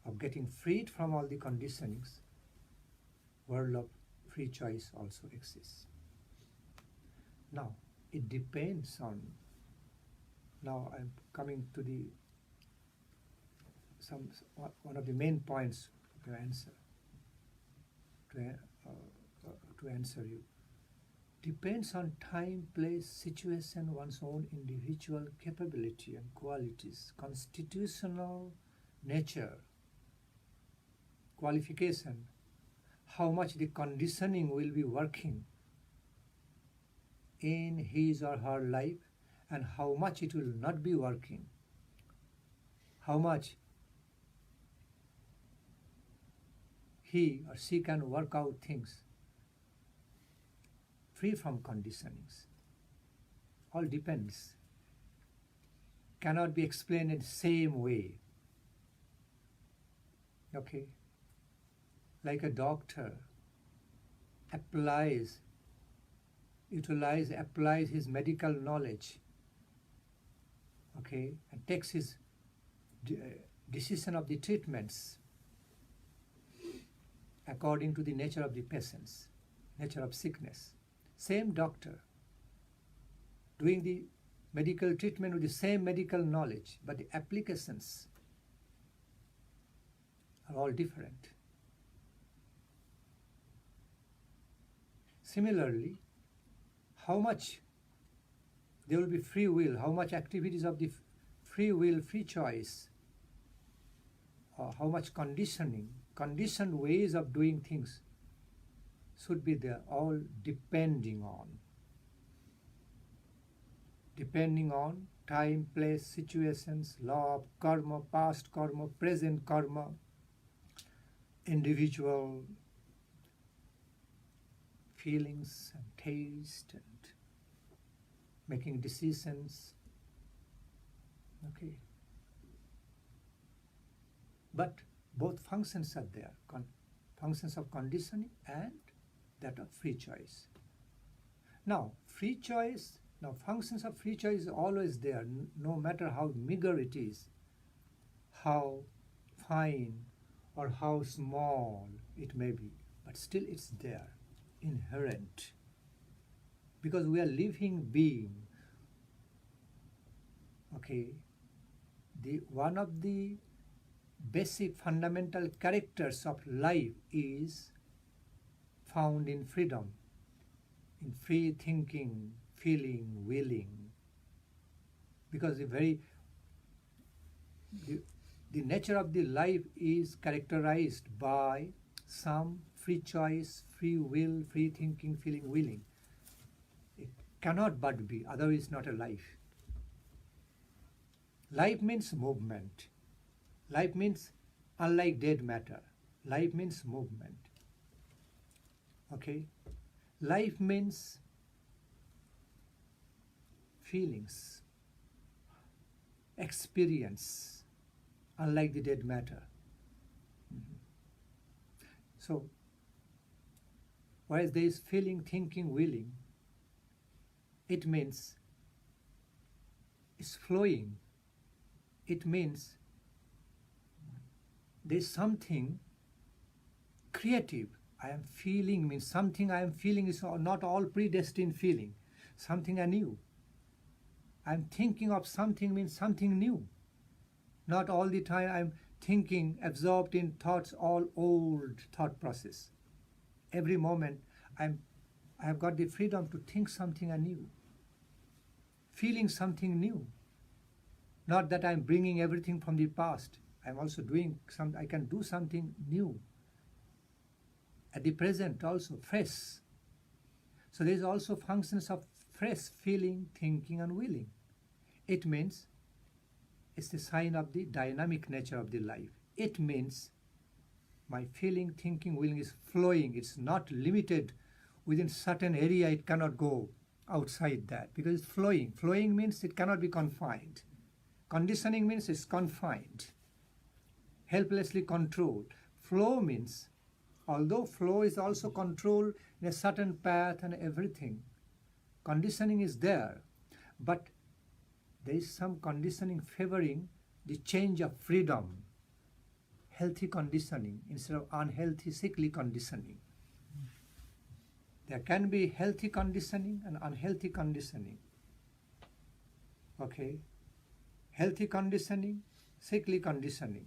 of getting freed from all the conditionings. World of free choice also exists. Now, it depends on, now I'm coming to the one of the main points to answer. To answer you, depends on time, place, situation, one's own individual capability and qualities, constitutional nature, qualification, how much the conditioning will be working in his or her life, and how much it will not be working, how much he or she can work out things free from conditionings. All depends. Cannot be explained in the same way. Okay? Like a doctor applies his medical knowledge, okay, and takes his decision of the treatments according to the nature of the patients, nature of sickness. Same doctor doing the medical treatment with the same medical knowledge, but the applications are all different. Similarly, how much there will be free will, how much activities of the free will, free choice, or how much conditioned ways of doing things should be there, all depending on time, place, situations, law of karma, past karma, present karma, individual feelings and taste and making decisions. Okay. But both functions are there, functions of conditioning and that of free choice. Now, functions of free choice is always there, no matter how meager it is, how fine or how small it may be, but still it's there, inherent. Because we are living being. Okay, one of the basic fundamental characters of life is found in freedom, in free thinking, feeling, willing. Because the nature of the life is characterized by some free choice, free will, free thinking, feeling, willing. It cannot but be, otherwise not a life. Life means movement. Life means, unlike dead matter, life means movement. Okay? Life means feelings, experience, unlike the dead matter. So, whereas there is feeling, thinking, willing, it means it's flowing. It means there is something creative. I am feeling means something I am feeling is not all predestined feeling, something anew. I am thinking of something means something new. Not all the time I am thinking, absorbed in thoughts, all old thought process. Every moment I have got the freedom to think something anew, feeling something new. Not that I am bringing everything from the past. I am also doing I can do something new. At the present also, fresh. So there is also functions of fresh feeling, thinking and willing. It means it's the sign of the dynamic nature of the life. It means my feeling, thinking, willing is flowing. It's not limited within certain area. It cannot go outside that because it's flowing. Flowing means it cannot be confined. Conditioning means it's confined, helplessly controlled. Flow means, although flow is also controlled in a certain path and everything, conditioning is there, but there is some conditioning favoring the change of freedom, healthy conditioning instead of unhealthy, sickly conditioning. There can be healthy conditioning and unhealthy conditioning. Okay? Healthy conditioning, sickly conditioning.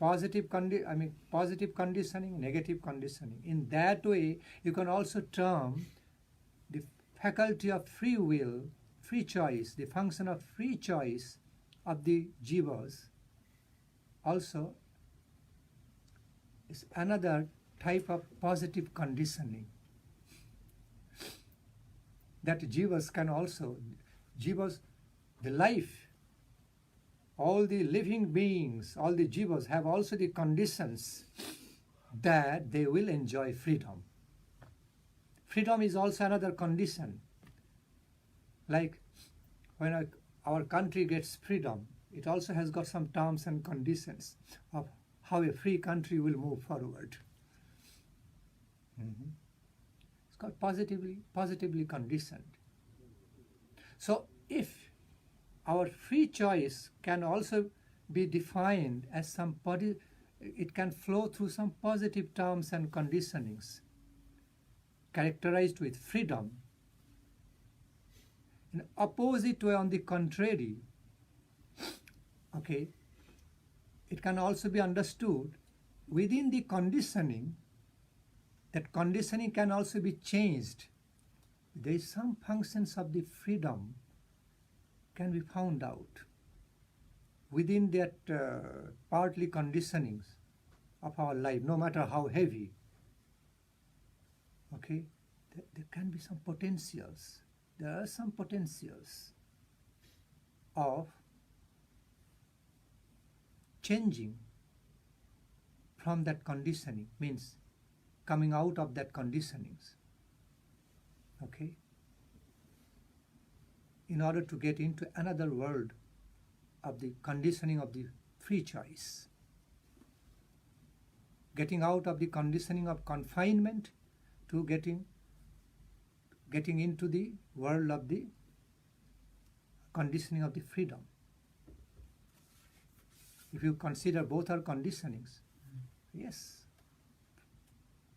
positive conditioning, negative conditioning. In that way, you can also term the faculty of free will, free choice, the function of free choice of the jivas also is another type of positive conditioning. That jivas can also, the life, all the living beings, all the jivas have also the conditions that they will enjoy freedom. Freedom is also another condition. Like when our country gets freedom, it also has got some terms and conditions of how a free country will move forward. It's got positively conditioned. So if our free choice can also be defined as some it can flow through some positive terms and conditionings characterized with freedom. In opposite way, on the contrary, okay, it can also be understood within the conditioning, that conditioning can also be changed. There is some functions of the freedom can be found out within that partly conditionings of our life, no matter how heavy. Okay, there can be some potentials. There are some potentials of changing from that conditioning, means coming out of that conditionings. Okay, in order to get into another world of the conditioning of the free choice. Getting out of the conditioning of confinement to getting into the world of the conditioning of the freedom. If you consider both are conditionings, yes,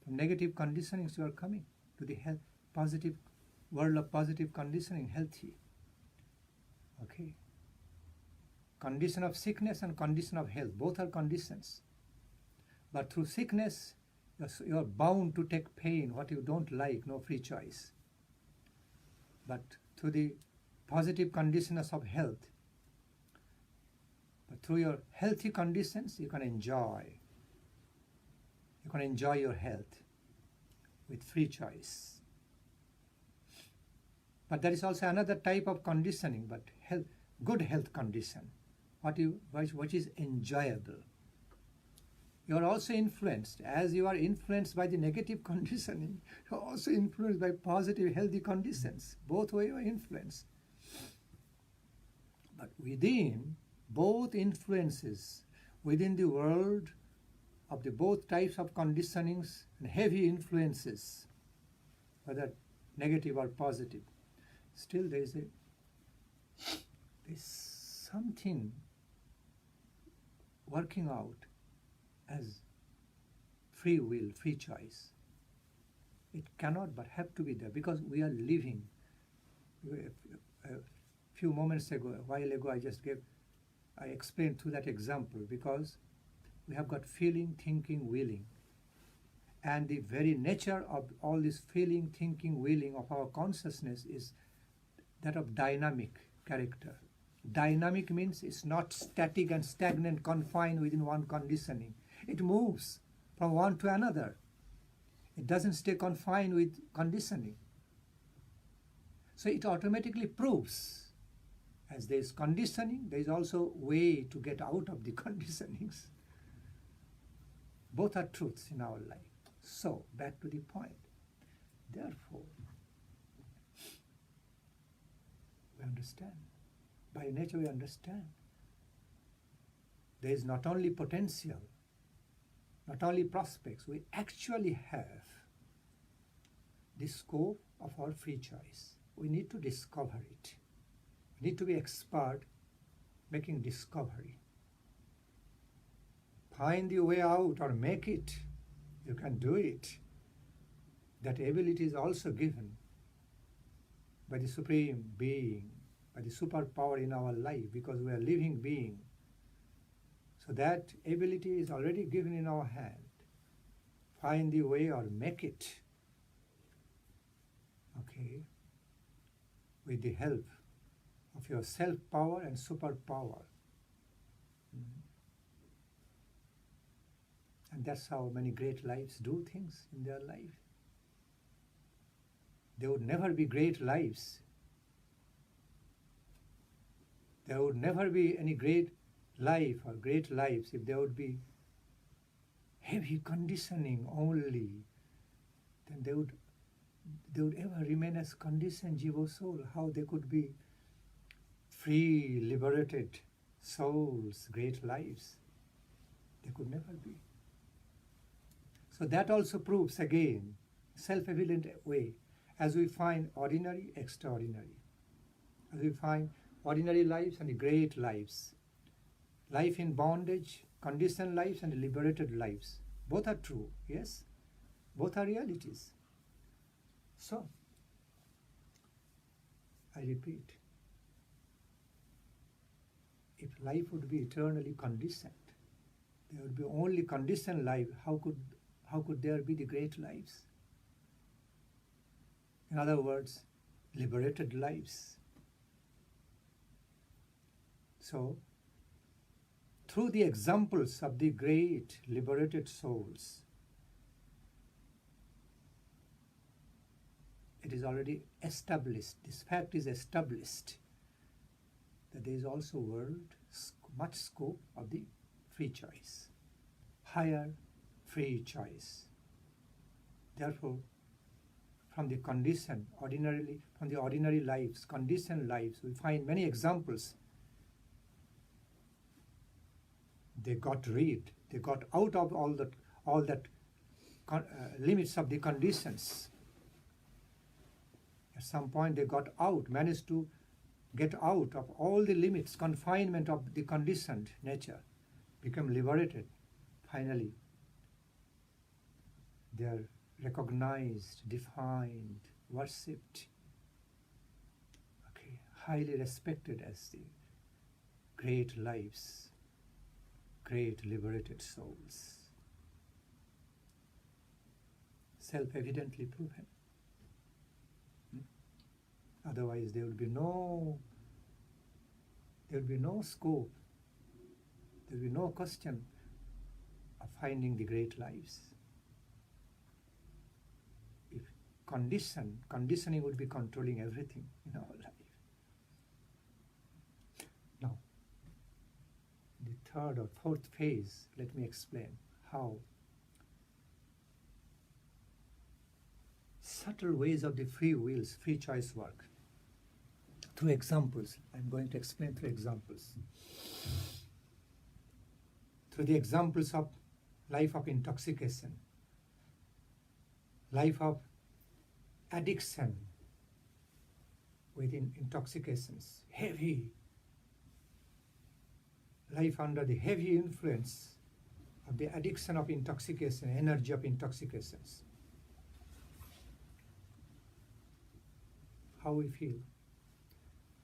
from negative conditionings you are coming to the positive world of positive conditioning, healthy. Okay. Condition of sickness and condition of health, both are conditions. But through sickness, you are bound to take pain, what you don't like, no free choice. But through the positive conditions of health, but through your healthy conditions, you can enjoy. You can enjoy your health with free choice. But there is also another type of conditioning, but good health condition, which is enjoyable. You are also influenced, as you are influenced by the negative conditioning, you are also influenced by positive, healthy conditions. Both ways you are influenced. But within both influences, within the world of the both types of conditionings and heavy influences, whether negative or positive, still there is something working out as free will, free choice. It cannot but have to be there because we are living. A few moments ago, a while ago, I explained through that example, because we have got feeling, thinking, willing. And the very nature of all this feeling, thinking, willing of our consciousness is that of dynamic character. Dynamic means it's not static and stagnant, confined within one conditioning. It moves from one to another. It doesn't stay confined with conditioning. So it automatically proves, as there is conditioning, there is also way to get out of the conditionings. Both are truths in our life. So, back to the point. Therefore, we understand. By nature we understand. There is not only potential, not only prospects, we actually have the scope of our free choice. We need to discover it. We need to be expert making discovery. Find the way out or make it. You can do it. That ability is also given by the Supreme Being, by the superpower in our life, because we are living being. So that ability is already given in our hand. Find the way or make it, okay, with the help of your self-power and superpower. And that's how many great lives do things in their life. There would never be great lives. There would never be any great life or great lives if there would be heavy conditioning only. Then they would ever remain as conditioned jiva soul. How they could be free, liberated souls, great lives? They could never be. So that also proves again, self-evident way, as we find ordinary, extraordinary. As we find ordinary lives and great lives. Life in bondage, conditioned lives and liberated lives. Both are true, yes? Both are realities. So, I repeat, if life would be eternally conditioned, there would be only conditioned life, how could there be the great lives? In other words, liberated lives. So, through the examples of the great liberated souls, it is already established, this fact is established, that there is also much scope of the free choice, higher free choice. Therefore, from the ordinary lives, conditioned lives, we find many examples. They got out of all that limits of the conditions. At some point they got out, managed to get out of all the limits, confinement of the conditioned nature, become liberated. Finally, they are recognized, defined, worshipped, okay, highly respected as the great lives, great liberated souls. Self-evidently proven. Otherwise there will be no scope, there will be no question of finding the great lives. If conditioning would be controlling everything in our life. Now, the third or fourth phase, let me explain how subtle ways of the free wills, free choice work. Through examples, I'm going to explain through examples. Through the examples of life of intoxication, life of addiction within intoxications, heavy life under the heavy influence of the addiction of intoxication, energy of intoxications. How we feel.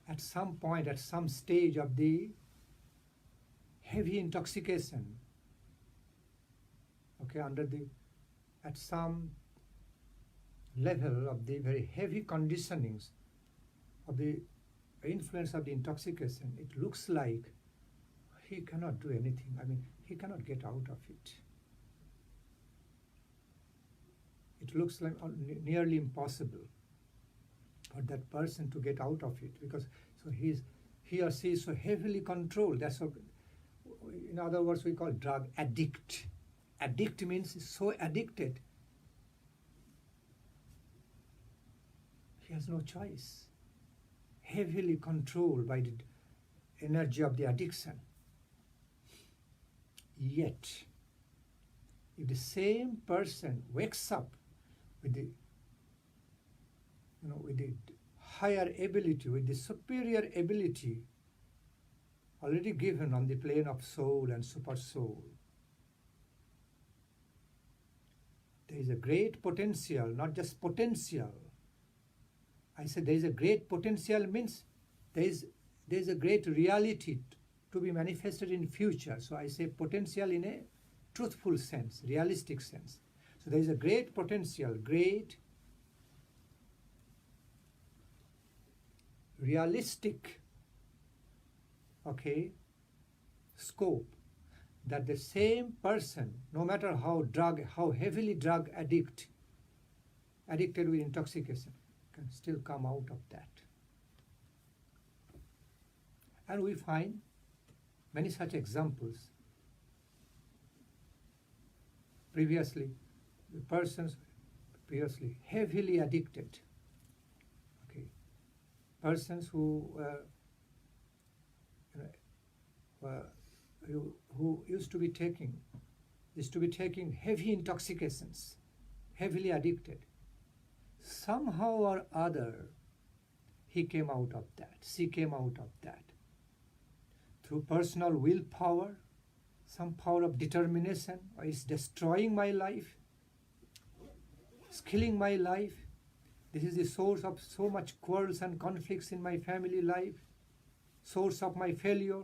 At some point, at some stage of the heavy intoxication, okay, at some level of the very heavy conditionings of the influence of the intoxication, it looks like he cannot do anything. I mean, he cannot get out of it. It looks like nearly impossible for that person to get out of it, because he or she is so heavily controlled. That's what, in other words, we call drug addict. Addict means so addicted, he has no choice. Heavily controlled by the energy of the addiction. Yet, if the same person wakes up with the higher ability, with the superior ability already given on the plane of soul and super soul, there is a great potential, not just potential. I said there is a great potential means there is a great reality to be manifested in future. So I say potential in a truthful sense, realistic sense. So there is a great potential, great realistic, scope that the same person, no matter how heavily drug addicted with intoxication, can still come out of that. And we find many such examples. Previously, the persons previously heavily addicted, persons who used to be taking heavy intoxications, heavily addicted. Somehow or other, he came out of that, she came out of that. Through personal willpower, some power of determination, or it's destroying my life, it's killing my life. This is the source of so much quarrels and conflicts in my family life, source of my failure.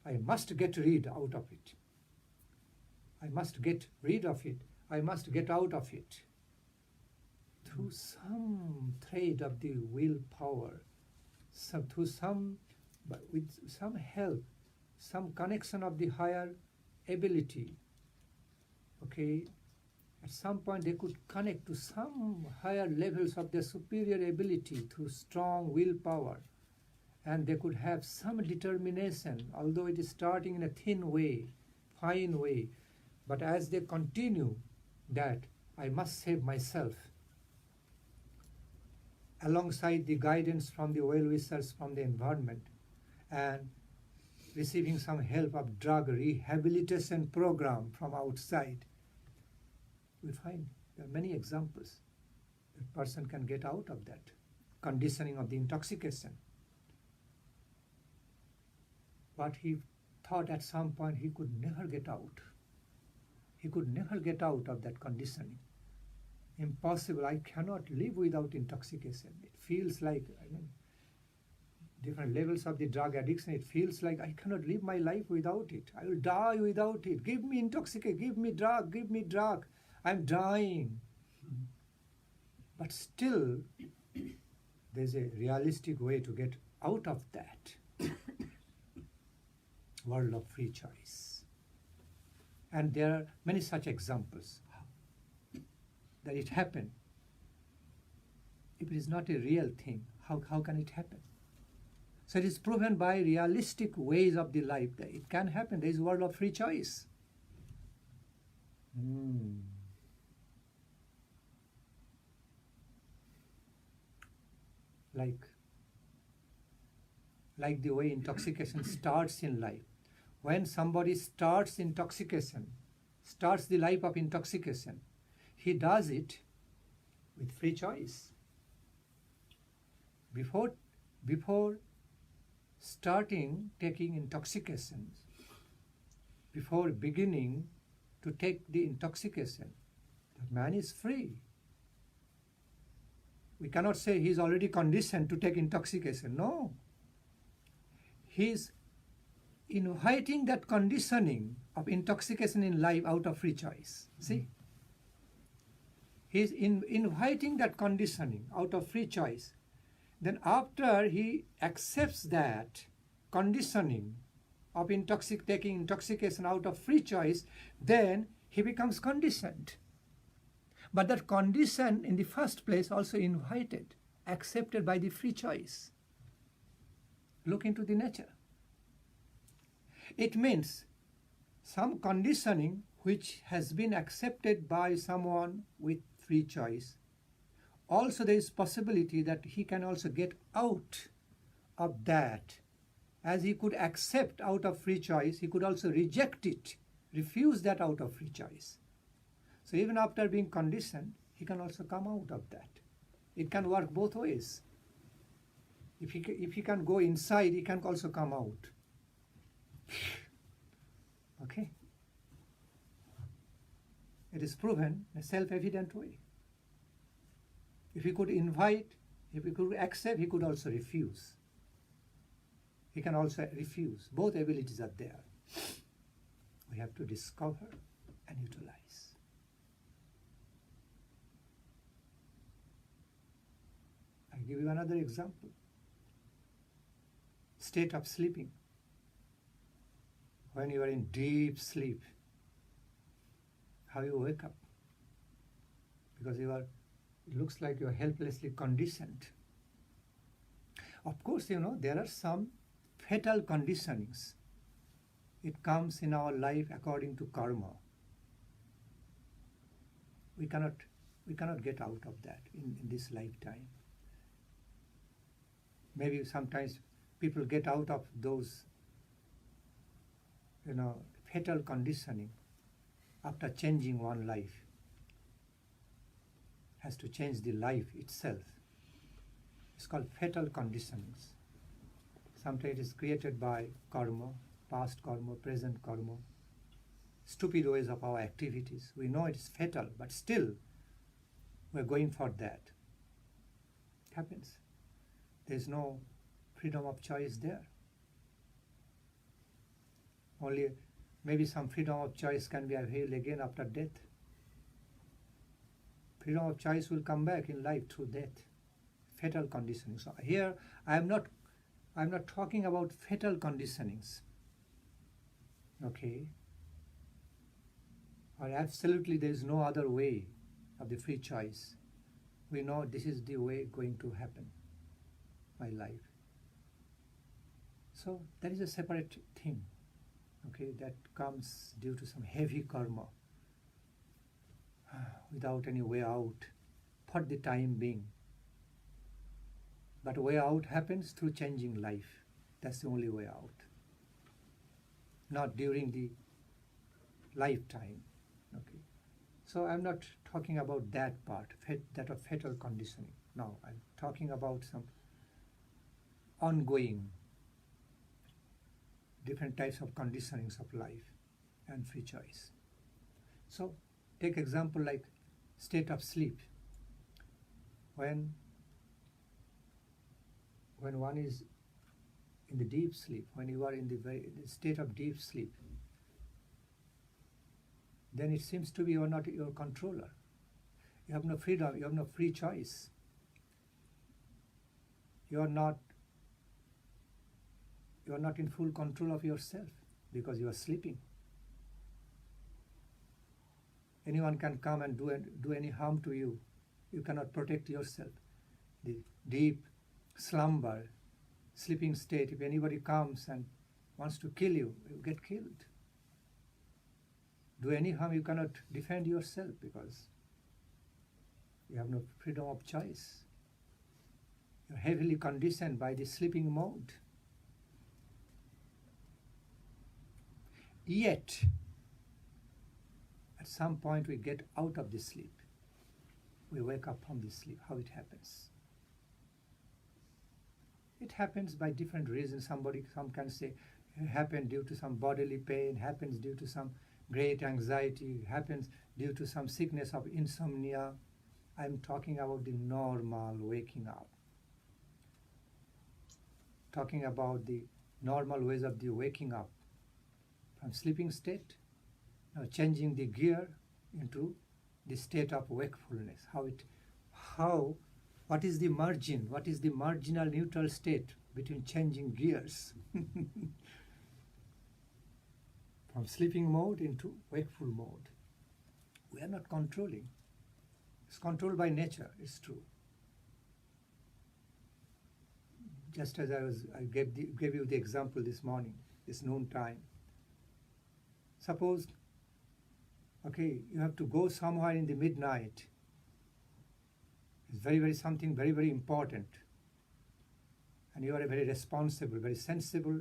I must get rid out of it. I must get rid of it. I must get out of it. Through some thread of the willpower, with some help, some connection of the higher ability, at some point they could connect to some higher levels of their superior ability through strong willpower, and they could have some determination, although it is starting in a thin way, fine way, but as they continue that, I must save myself, alongside the guidance from the well-wishers from the environment, and receiving some help of drug rehabilitation program from outside, we find there are many examples. The person can get out of that conditioning of the intoxication. But he thought at some point he could never get out. He could never get out of that conditioning. Impossible. I cannot live without intoxication. It feels like, different levels of the drug addiction, it feels like I cannot live my life without it. I will die without it. Give me intoxicant, give me drug. I'm dying. But still, there's a realistic way to get out of that world of free choice. And there are many such examples that it happened. If it is not a real thing, how can it happen? So it is proven by realistic ways of the life that it can happen. There is a world of free choice. Like the way intoxication starts in life. When somebody starts intoxication, starts the life of intoxication, he does it with free choice. Before starting taking intoxications, before beginning to take the intoxication, that man is free. We cannot say he is already conditioned to take intoxication. No. He is inviting that conditioning of intoxication in life out of free choice. See? He is inviting that conditioning out of free choice. Then after he accepts that conditioning of taking intoxication out of free choice, then he becomes conditioned. But that condition in the first place also invited, accepted by the free choice. Look into the nature. It means some conditioning which has been accepted by someone with free choice. Also there is possibility that he can also get out of that. As he could accept out of free choice, he could also reject it, refuse that out of free choice. So even after being conditioned, he can also come out of that. It can work both ways. If he can go inside, he can also come out. Okay? It is proven in a self-evident way. If he could invite, if he could accept, he could also refuse. He can also refuse. Both abilities are there. We have to discover and utilize. I'll give you another example. State of sleeping. When you are in deep sleep, how you wake up? Because it looks like you are helplessly conditioned. Of course, there are some fatal conditionings. It comes in our life according to karma. We cannot get out of that in this lifetime. Maybe sometimes people get out of those, fatal conditioning after changing one life. Has to change the life itself. It's called fatal conditionings. Sometimes it is created by karma, past karma, present karma, stupid ways of our activities. We know it is fatal, but still we're going for that. It happens. There's no freedom of choice there. Only maybe some freedom of choice can be availed again after death. Freedom of choice will come back in life through death. Fatal conditioning. So here I'm not talking about fatal conditionings. Okay? Or absolutely there is no other way of the free choice. We know this is the way going to happen, my life. So that is a separate thing. Okay, that comes due to some heavy karma, without any way out for the time being. But way out happens through changing life. That's the only way out. Not during the lifetime. Okay. So I'm not talking about that part, that of fatal conditioning. No, I'm talking about some ongoing different types of conditionings of life and free choice. So take example like state of sleep. When one is in the deep sleep, when you are in the state of deep sleep, then it seems to be you are not your controller. You have no freedom, you have no free choice. You are not in full control of yourself because you are sleeping. Anyone can come and do any harm to you. You cannot protect yourself. The deep slumber, sleeping state, if anybody comes and wants to kill you, you get killed. Do any harm, you cannot defend yourself because you have no freedom of choice. You're heavily conditioned by the sleeping mode. Yet, at some point we get out of the sleep. We wake up from the sleep. How it happens? It happens by different reasons. Some can say it happened due to some bodily pain, happens due to some great anxiety, happens due to some sickness of insomnia. I'm talking about the normal waking up. Talking about the normal ways of the waking up. From sleeping state, now changing the gear into the state of wakefulness. What is the margin? What is the marginal neutral state between changing gears? From sleeping mode into wakeful mode. We are not controlling. It's controlled by nature, it's true. Just as I gave you the example this morning, this noon time. Suppose, okay, you have to go somewhere in the midnight. It's something very, very important. And you are a very responsible, very sensible,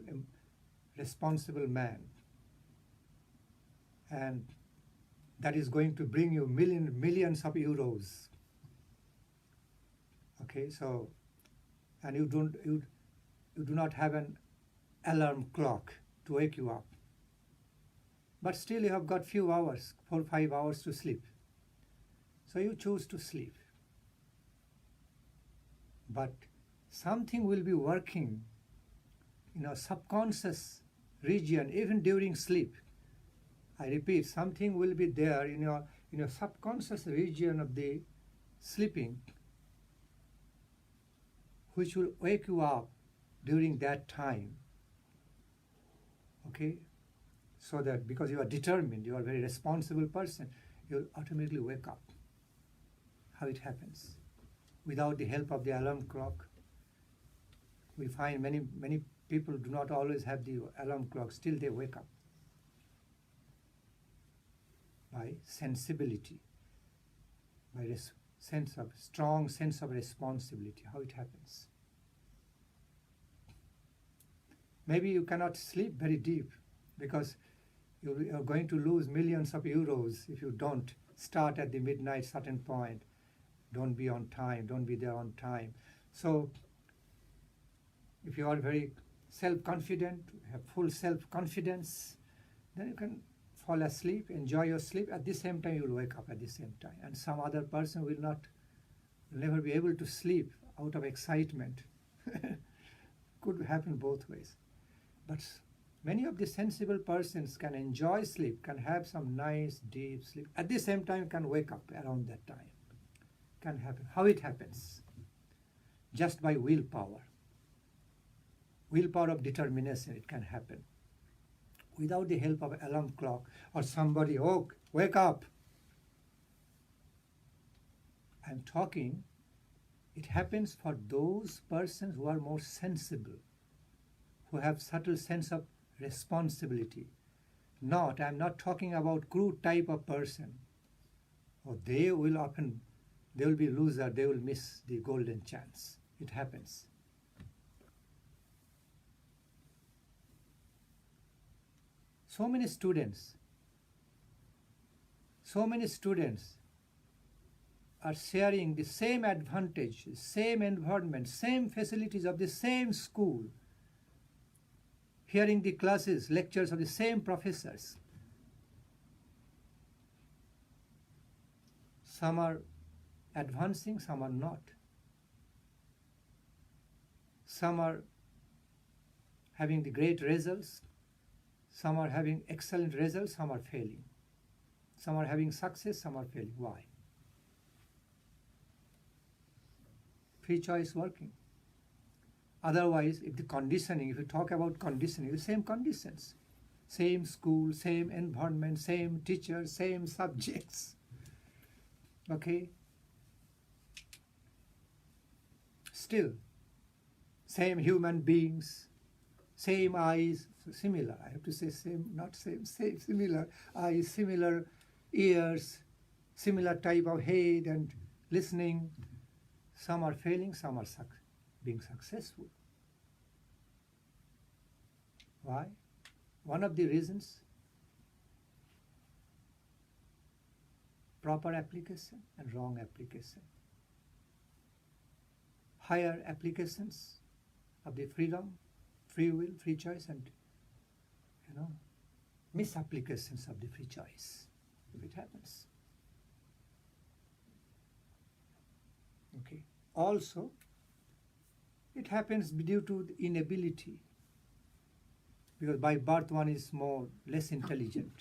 responsible man. And that is going to bring you millions of euros. Okay, so, and you do not have an alarm clock to wake you up. But still you have got few hours, 4 or 5 hours to sleep. So you choose to sleep. But something will be working subconscious region, even during sleep. I repeat, something will be there in your subconscious region of the sleeping, which will wake you up during that time. Okay? So that because you are determined, you are a very responsible person, you'll automatically wake up. How it happens? Without the help of the alarm clock. We find many people do not always have the alarm clock, still they wake up. By sensibility, by strong sense of responsibility. How it happens? Maybe you cannot sleep very deep because you are going to lose millions of euros if you don't start at the midnight certain point. Don't be on time, don't be there on time. So if you are very self-confident, have full self-confidence, then you can fall asleep, enjoy your sleep. At the same time, you will wake up at the same time. And some other person will never be able to sleep out of excitement. Could happen both ways. But many of the sensible persons can enjoy sleep, can have some nice deep sleep. At the same time, can wake up around that time. Can happen. How it happens? Just by willpower. Willpower of determination, it can happen. Without the help of an alarm clock or somebody, oh, wake up. I'm talking, it happens for those persons who are more sensible, who have subtle sense of responsibility. I'm not talking about crude type of person. Or they will be loser, they will miss the golden chance. It happens. So many students are sharing the same advantage, same environment, same facilities of the same school, hearing the classes, lectures of the same professors. Some are advancing, some are not. Some are having the great results, some are having excellent results, some are failing. Some are having success, some are failing. Why? Free choice working. Otherwise, if you talk about conditioning, the same conditions. Same school, same environment, same teachers, same subjects. Okay? Still, same human beings, same eyes, similar. I have to say same, not same, similar eyes, similar ears, similar type of head and listening. Some are failing, some are being successful. Why? One of the reasons, proper application and wrong application. Higher applications of the freedom, free will, free choice, and misapplications of the free choice, if it happens. Okay. Also, it happens due to the inability, because by birth one is less intelligent.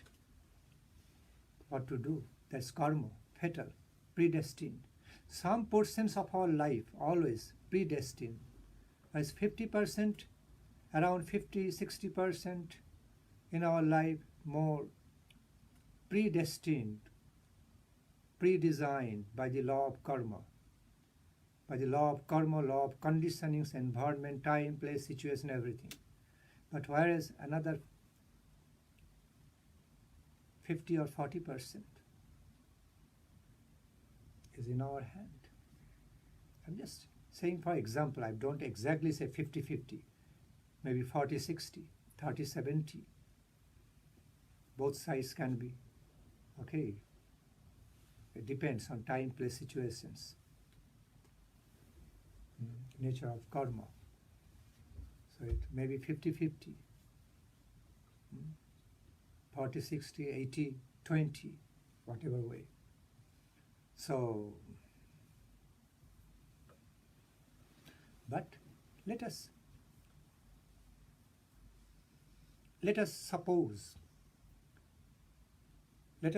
What to do? That's karma, fatal, predestined. Some portions of our life always predestined. As 50%, around 50-60% in our life more predestined, predesigned by the law of karma. By the law of karma, law of conditionings, environment, time, place, situation, everything. But whereas another 50 or 40% is in our hand. I'm just saying for example, I don't exactly say 50-50, maybe 40-60, 30-70. Both sides can be. Okay. It depends on time, place, situations. Nature of karma. So it may be 50-50, 40-60, 80-20, whatever way. So, but let us let us suppose, let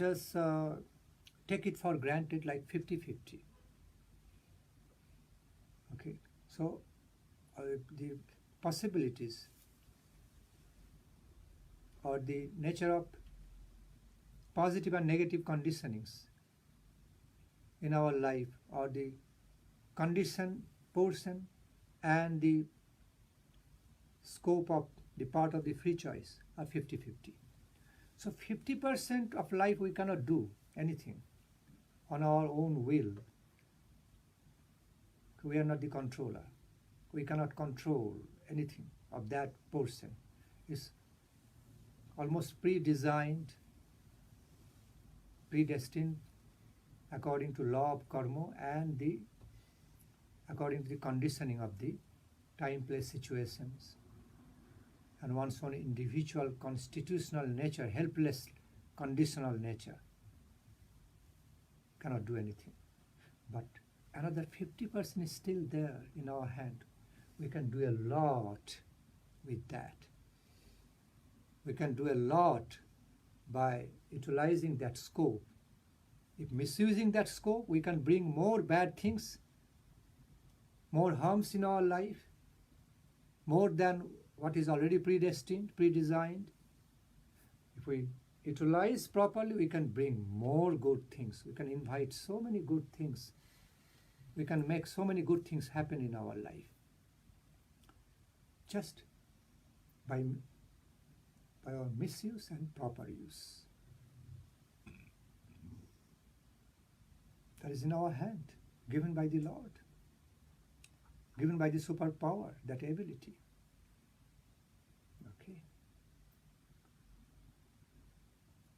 us take it for granted like 50-50. Okay, so the possibilities or the nature of positive and negative conditionings in our life, or the condition portion and the scope of the part of the free choice are 50-50. So 50% of life we cannot do anything on our own will. We are not the controller. We cannot control anything of that portion. It's almost predesigned, predestined according to law of karma and according to the conditioning of the time, place, situations, and one's own individual constitutional nature, helpless conditional nature. Cannot do anything. But another 50% is still there in our hand. We can do a lot with that. We can do a lot by utilizing that scope. If misusing that scope, we can bring more bad things, more harms in our life, more than what is already predestined, predesigned. If we utilize properly, we can bring more good things. We can invite so many good things. We can make so many good things happen in our life. Just by our misuse and proper use. That is in our hand, given by the Lord, given by the superpower, that ability. Okay.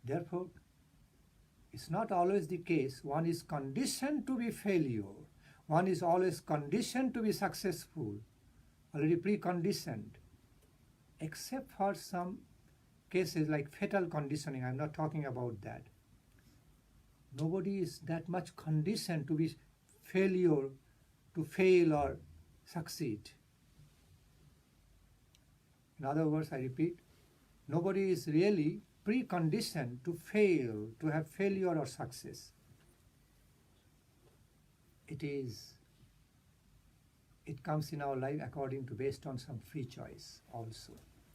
Therefore, it's not always the case. One is conditioned to be failure. One is always conditioned to be successful, already preconditioned, except for some cases like fetal conditioning. I'm not talking about that. Nobody is that much conditioned to be failure, to fail or succeed. In other words, I repeat, nobody is really preconditioned to fail, to have failure or success. It comes in our life according to, based on some free choice also.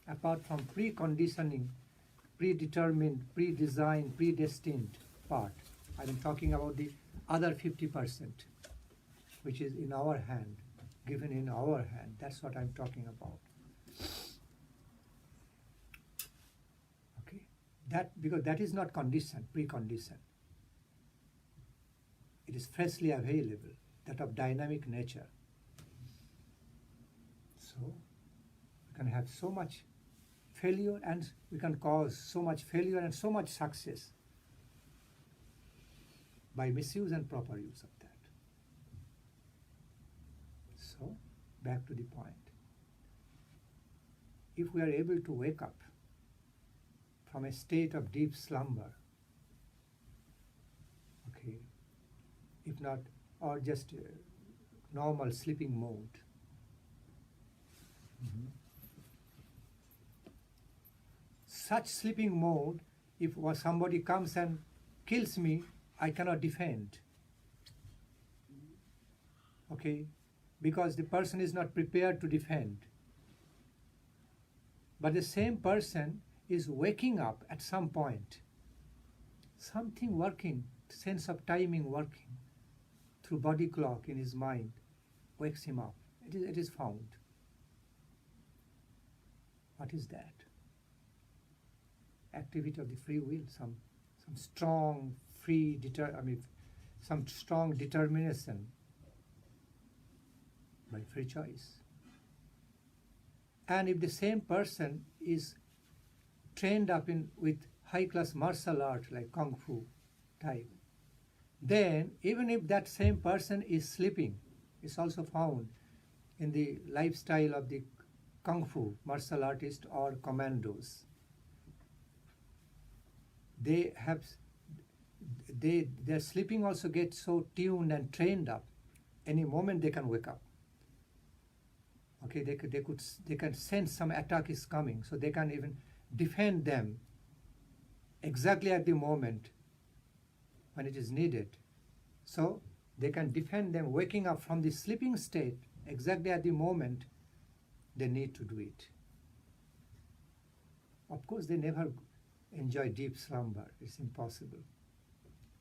Apart from preconditioning, predetermined, predesigned, predestined part, I'm talking about the other 50%, which is in our hand, given in our hand. That's what I'm talking about. Okay, because that is not conditioned, preconditioned. It is freshly available, that of dynamic nature. So we can have so much failure, and we can cause so much failure and so much success by misuse and proper use of that. So, back to the point. If we are able to wake up from a state of deep slumber, okay, if not, or just normal sleeping mode, such sleeping mode, if somebody comes and kills me, I cannot defend. Okay? Because the person is not prepared to defend. But the same person is waking up at some point. Something working, sense of timing working through body clock in his mind wakes him up. It is found. What is that? Activity of the free will, some strong some strong determination by free choice. And if the same person is trained up with high-class martial art like Kung Fu type, then even if that same person is sleeping, it's also found in the lifestyle of the Kung Fu martial artist or commandos. Their sleeping also gets so tuned and trained up. Any moment they can wake up. Okay, they can sense some attack is coming, so they can even defend them exactly at the moment when it is needed. So they can defend them waking up from the sleeping state exactly at the moment they need to do it. Of course, they never enjoy deep slumber. It's impossible.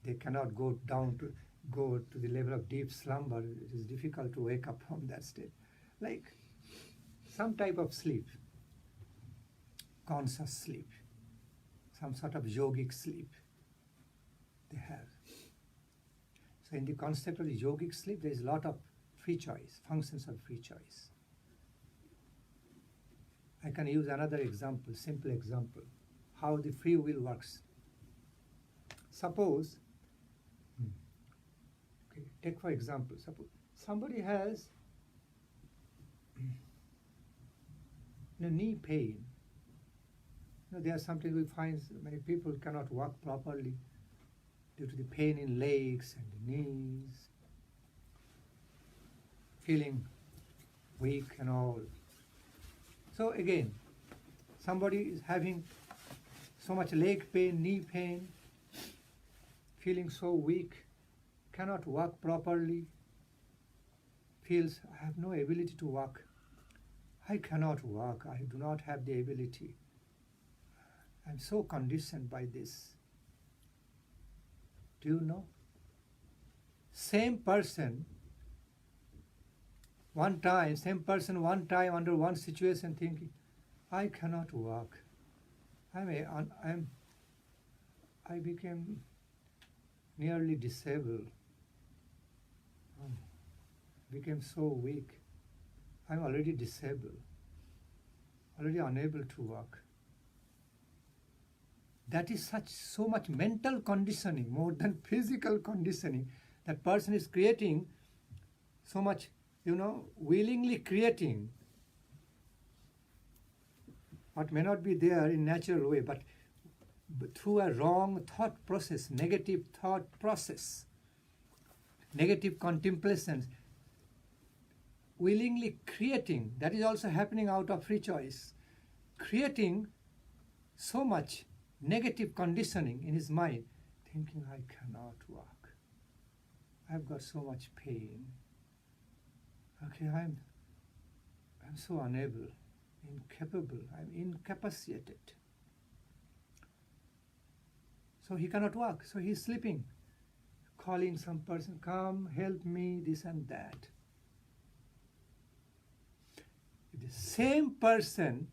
They cannot go to the level of deep slumber. It is difficult to wake up from that state. Like some type of sleep, conscious sleep, some sort of yogic sleep they have. So in the concept of the yogic sleep, there is a lot of free choice, functions of free choice. I can use another example, simple example, how the free will works. Suppose, okay, take for example, suppose somebody has knee pain. There's something we find many people cannot walk properly due to the pain in legs and the knees, feeling weak and all. So again, somebody is having so much leg pain, knee pain, feeling so weak, cannot walk properly, feels, I have no ability to walk. I cannot walk, I do not have the ability. I'm so conditioned by this. Do you know? Same person one time under one situation thinking, I cannot walk. I became nearly disabled. Became so weak. I'm already disabled, already unable to walk. That is so much mental conditioning more than physical conditioning. That person is creating so much, willingly creating what may not be there in natural way, but through a wrong thought process, negative thought process, negative contemplations, willingly creating, that is also happening out of free choice, creating so much negative conditioning in his mind, thinking, I cannot walk. I've got so much pain. Okay, I'm so unable, incapable, I'm incapacitated. So he cannot walk, so he's sleeping, calling some person, come, help me, this and that. The same person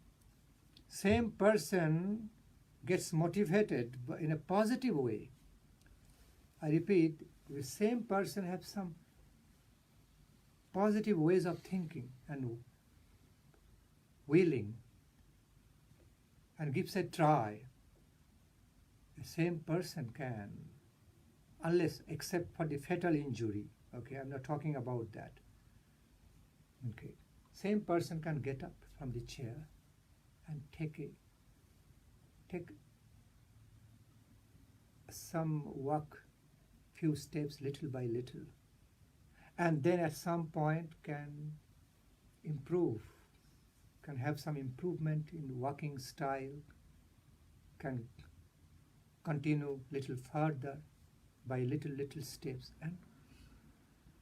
gets motivated in a positive way. I repeat, the same person has some positive ways of thinking and willing and gives a try. The same person can, unless except for the fatal injury. Okay, I'm not talking about that. Okay, same person can get up from the chair and take some walk, few steps little by little, and then at some point can improve, can have some improvement in walking style, can continue little further by little steps, and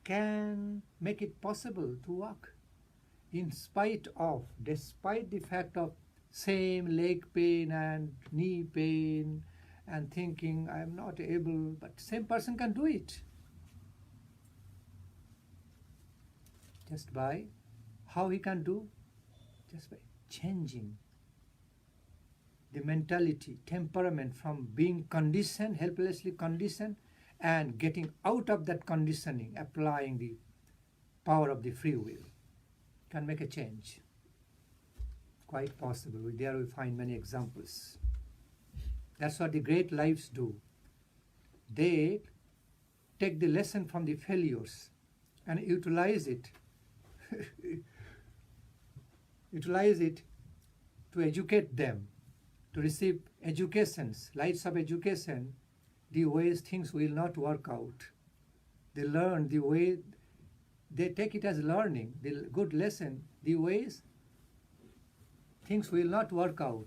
can make it possible to walk despite the fact of same leg pain and knee pain and thinking I'm not able, but same person can do it. Just by how he can do? Just by changing the mentality, temperament from being conditioned, helplessly conditioned, and getting out of that conditioning, applying the power of the free will. Can make a change. Quite possible. There we find many examples. That's what the great lives do. They take the lesson from the failures and utilize it. Utilize it to educate them, to receive educations, lights of education, the ways things will not work out. They learn the way they take it as learning, the good lesson, the ways things will not work out.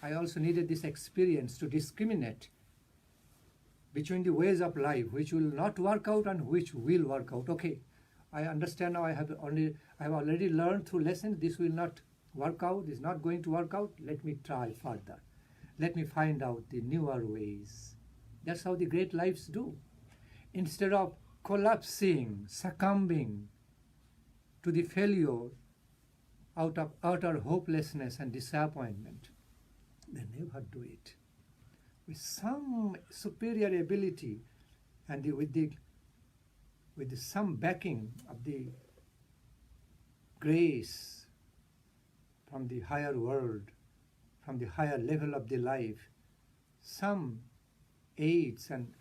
I also needed this experience to discriminate between the ways of life which will not work out and which will work out. Okay, I understand now. I have already learned through lessons this will not work out, this is not going to work out. Let me try further. Let me find out the newer ways. That's how the great lives do. Instead of collapsing, succumbing to the failure out of utter hopelessness and disappointment, they never do it. With some superior ability and with some backing of the grace from the higher world, from the higher level of the life, some aids and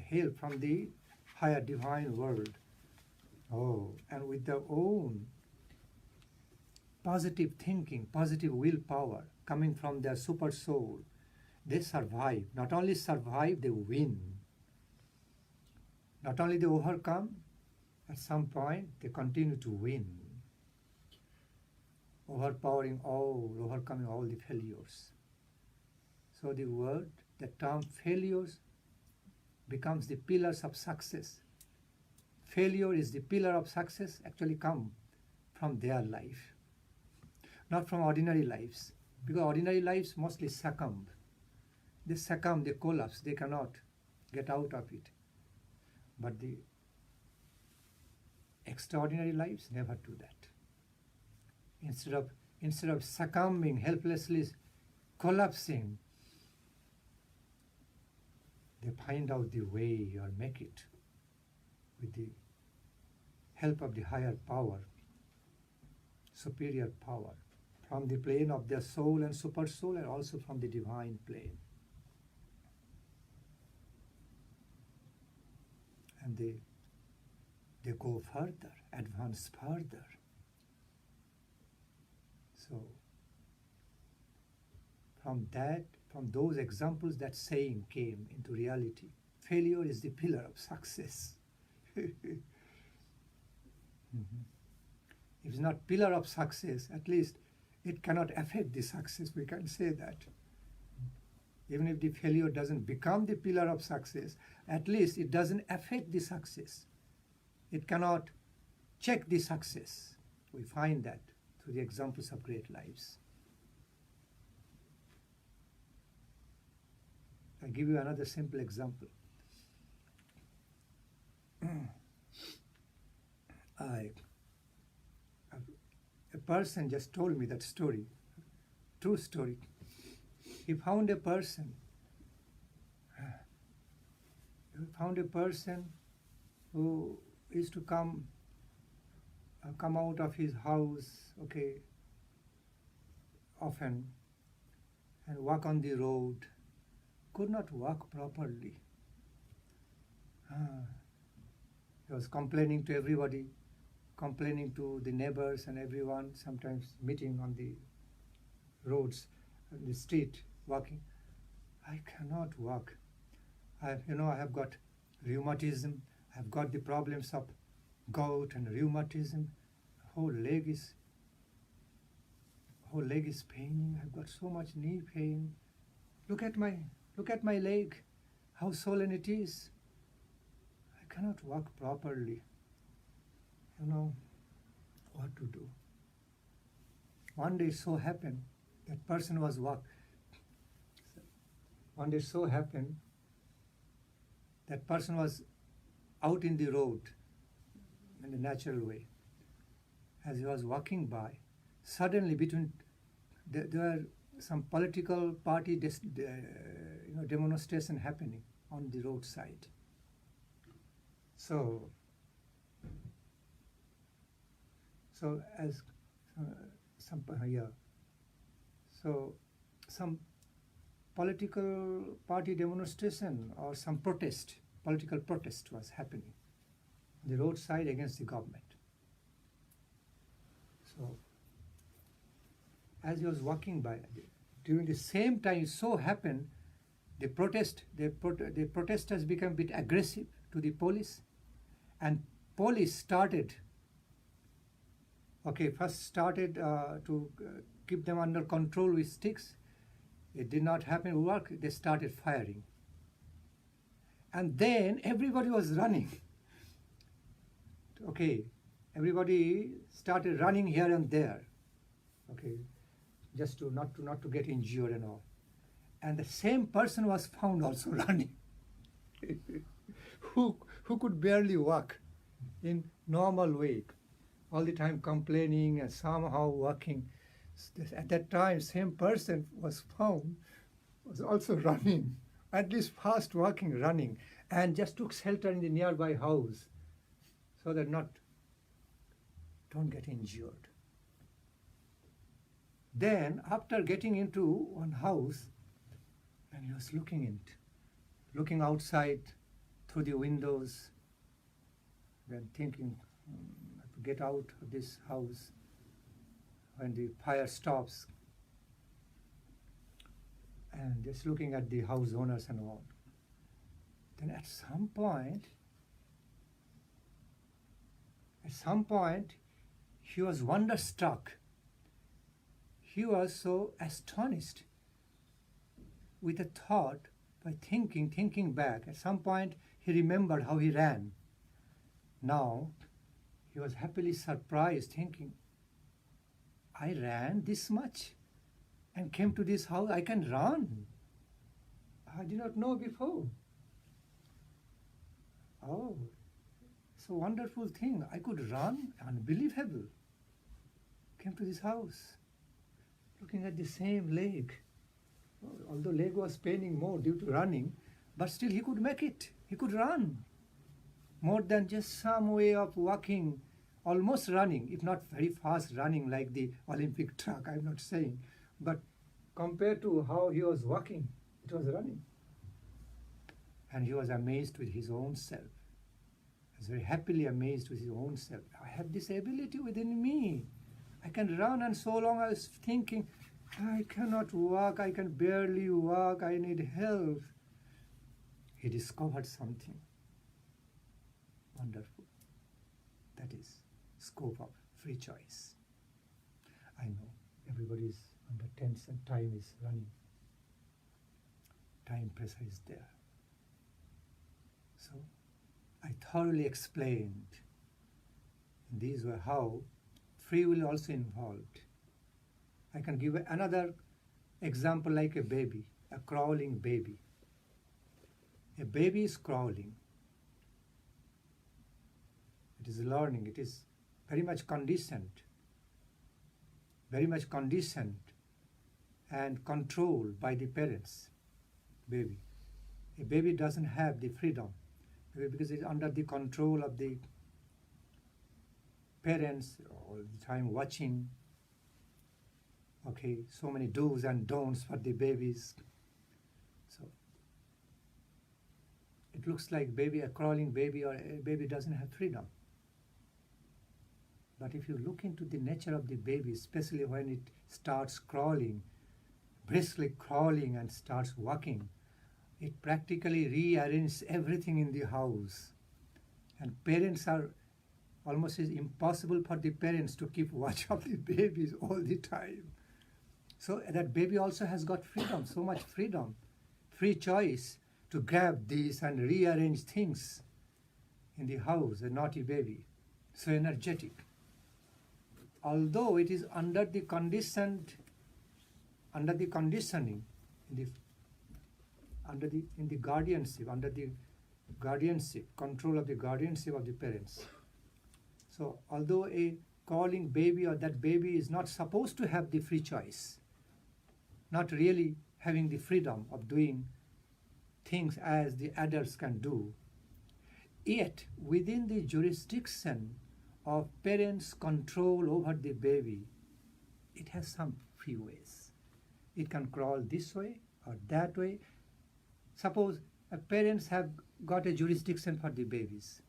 help from the higher divine world. Oh, and with their own positive thinking, positive willpower coming from their super soul, they survive. Not only survive, they win. Not only they overcome, at some point they continue to win, overcoming all the failures. So the term failures becomes the pillars of success. Failure is the pillar of success actually come from their life, not from ordinary lives, because ordinary lives mostly succumb. They succumb, they collapse, they cannot get out of it. But the extraordinary lives never do that. Instead of succumbing, helplessly collapsing, they find out the way or make it with the help of the higher power, superior power, from the plane of their soul and super soul, and also from the divine plane. And they go further, advance further. So from those examples, that saying came into reality. Failure is the pillar of success. If it's not pillar of success, at least it cannot affect the success. We can say that. Even if the failure doesn't become the pillar of success, at least it doesn't affect the success. It cannot check the success. We find that through the examples of great lives. I'll give you another simple example. A person just told me that story, true story. He found a person who used to come out of his house, often, and walk on the road. Could not walk properly. He was complaining to everybody, complaining to the neighbors and everyone, sometimes meeting on the roads, on the street, walking. I cannot walk. I have got rheumatism. I've got the problems of gout and rheumatism. Whole leg is paining. I've got so much knee pain. Look at my leg, how swollen it is. I cannot walk properly. What to do. One day so happened that person was out in the road in a natural way. As he was walking by, suddenly there were some political party demonstration happening on the roadside. So some political party demonstration or some political protest was happening on the roadside against the government. So as he was walking by, during the same time, so happened the protesters became a bit aggressive to the police, and police started, first started to keep them under control with sticks. It did not happen work. They started firing. And then everybody was running. Everybody started running here and there. Just to not to get injured and all. And the same person was found also running. who could barely walk in normal way, all the time complaining and somehow walking. At that time, same person was found, was also running, at least fast walking, running, and just took shelter in the nearby house so that don't get injured. Then, after getting into one house, and he was looking outside through the windows, then thinking, I have to get out of this house when the fire stops, and just looking at the house owners and all. Then at some point, he was wonderstruck. He was so astonished with a thought, by thinking back. At some point, he remembered how he ran. Now, he was happily surprised, thinking, I ran this much and came to this house. I can run. I did not know before. Oh, it's a wonderful thing. I could run. Unbelievable. Came to this house, looking at the same leg. Although leg was paining more due to running, but still he could make it. He could run. More than just some way of walking, almost running, if not very fast running like the Olympic track, I'm not saying. But compared to how he was walking, it was running. And he was amazed with his own self. He was very happily amazed with his own self. I have this ability within me. I can run, and so long I was thinking, I cannot walk, I can barely walk, I need help. He discovered something wonderful. That is scope of free choice. I know everybody is under tense and time is running. Time pressure is there. So I thoroughly explained. These were how free will also involved. I can give another example like a baby, a crawling baby. A baby is crawling. It is learning. It is very much conditioned and controlled by the parents. Baby. A baby doesn't have the freedom because it's under the control of the parents all the time watching. So many do's and don'ts for the babies. So it looks like a crawling baby or a baby doesn't have freedom. But if you look into the nature of the baby, especially when it starts crawling, briskly crawling and starts walking, it practically rearranges everything in the house. And parents are almost as impossible for the parents to keep watch of the babies all the time. So that baby also has got freedom, so much freedom, free choice to grab these and rearrange things in the house, a naughty baby, so energetic. Although it is under the conditioning, under the guardianship, control of the guardianship of the parents. So although a crawling baby or that baby is not supposed to have the free choice, not really having the freedom of doing things as the adults can do, yet within the jurisdiction of parents' control over the baby, it has some free ways. It can crawl this way or that way. Suppose parents have got a jurisdiction for the babies.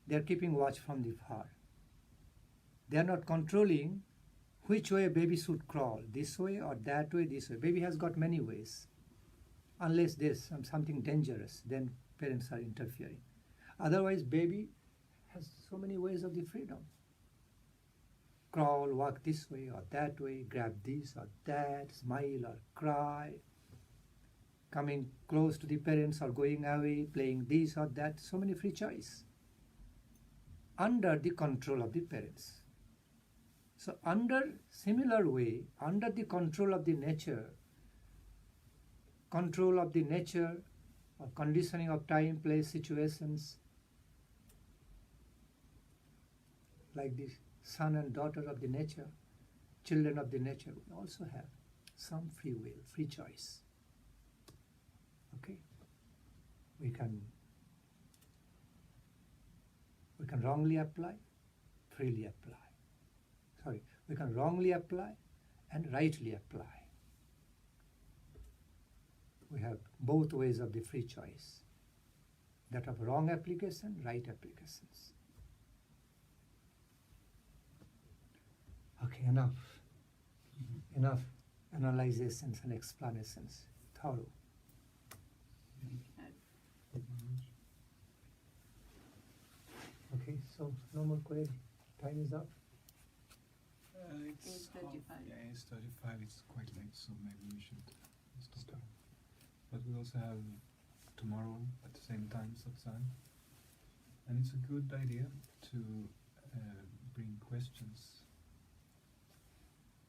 They are keeping watch from the far. They are not controlling which way a baby should crawl, this way or that way, this way. Baby has got many ways. Unless there's something dangerous, then parents are interfering. Otherwise, baby has so many ways of the freedom. Crawl, walk this way or that way, grab this or that, smile or cry, coming close to the parents or going away, playing this or that, so many free choice. Under the control of the parents. So under similar way, under the control of the nature or conditioning of time, place, situations, like the son and daughter of the nature, children of the nature, we also have some free will, free choice. Okay? We can wrongly apply, freely apply. Sorry, we can wrongly apply and rightly apply. We have both ways of the free choice. That of wrong application, right applications. Okay, enough. Enough analyzations and explanations. Thorough. Okay, so no more query. Time is up. It's 8:35. Yeah, it's 35. It's quite late, so maybe we should stop. But we also have tomorrow at the same time satsang, and it's a good idea to bring questions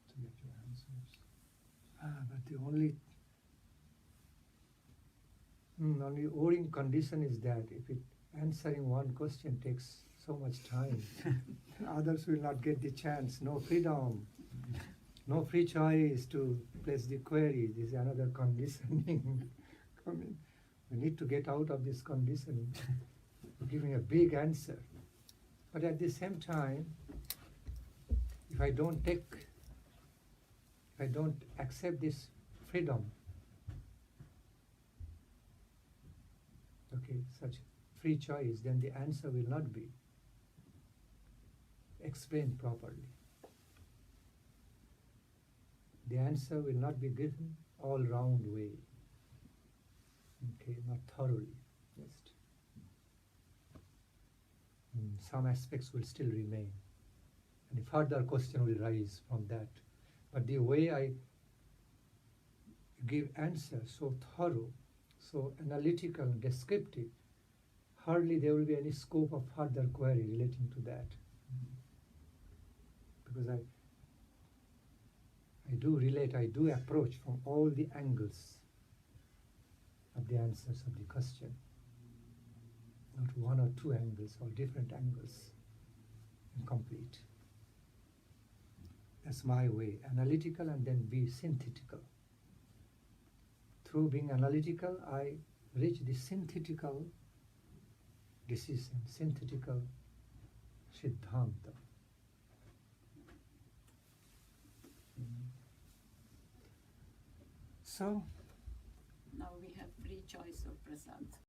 to get your answers. But the only worrying condition is that if answering one question takes so much time, others will not get the chance. No freedom, no free choice to place the query. This is another conditioning. We need to get out of this conditioning, giving a big answer. But at the same time, if I don't accept this freedom, okay, such free choice, then the answer will not be explained properly. The answer will not be given all round way. Okay, not thoroughly. Just some aspects will still remain, and a further question will rise from that. But the way I give answer so thorough, so analytical, descriptive, hardly there will be any scope of further query relating to that. Because I do approach from all the angles of the answers of the question. Not one or two angles, or different angles, and complete. That's my way, analytical and then be synthetical. Through being analytical, I reach the synthetical decision, synthetical siddhanta. So, Now we have free choice of prasad.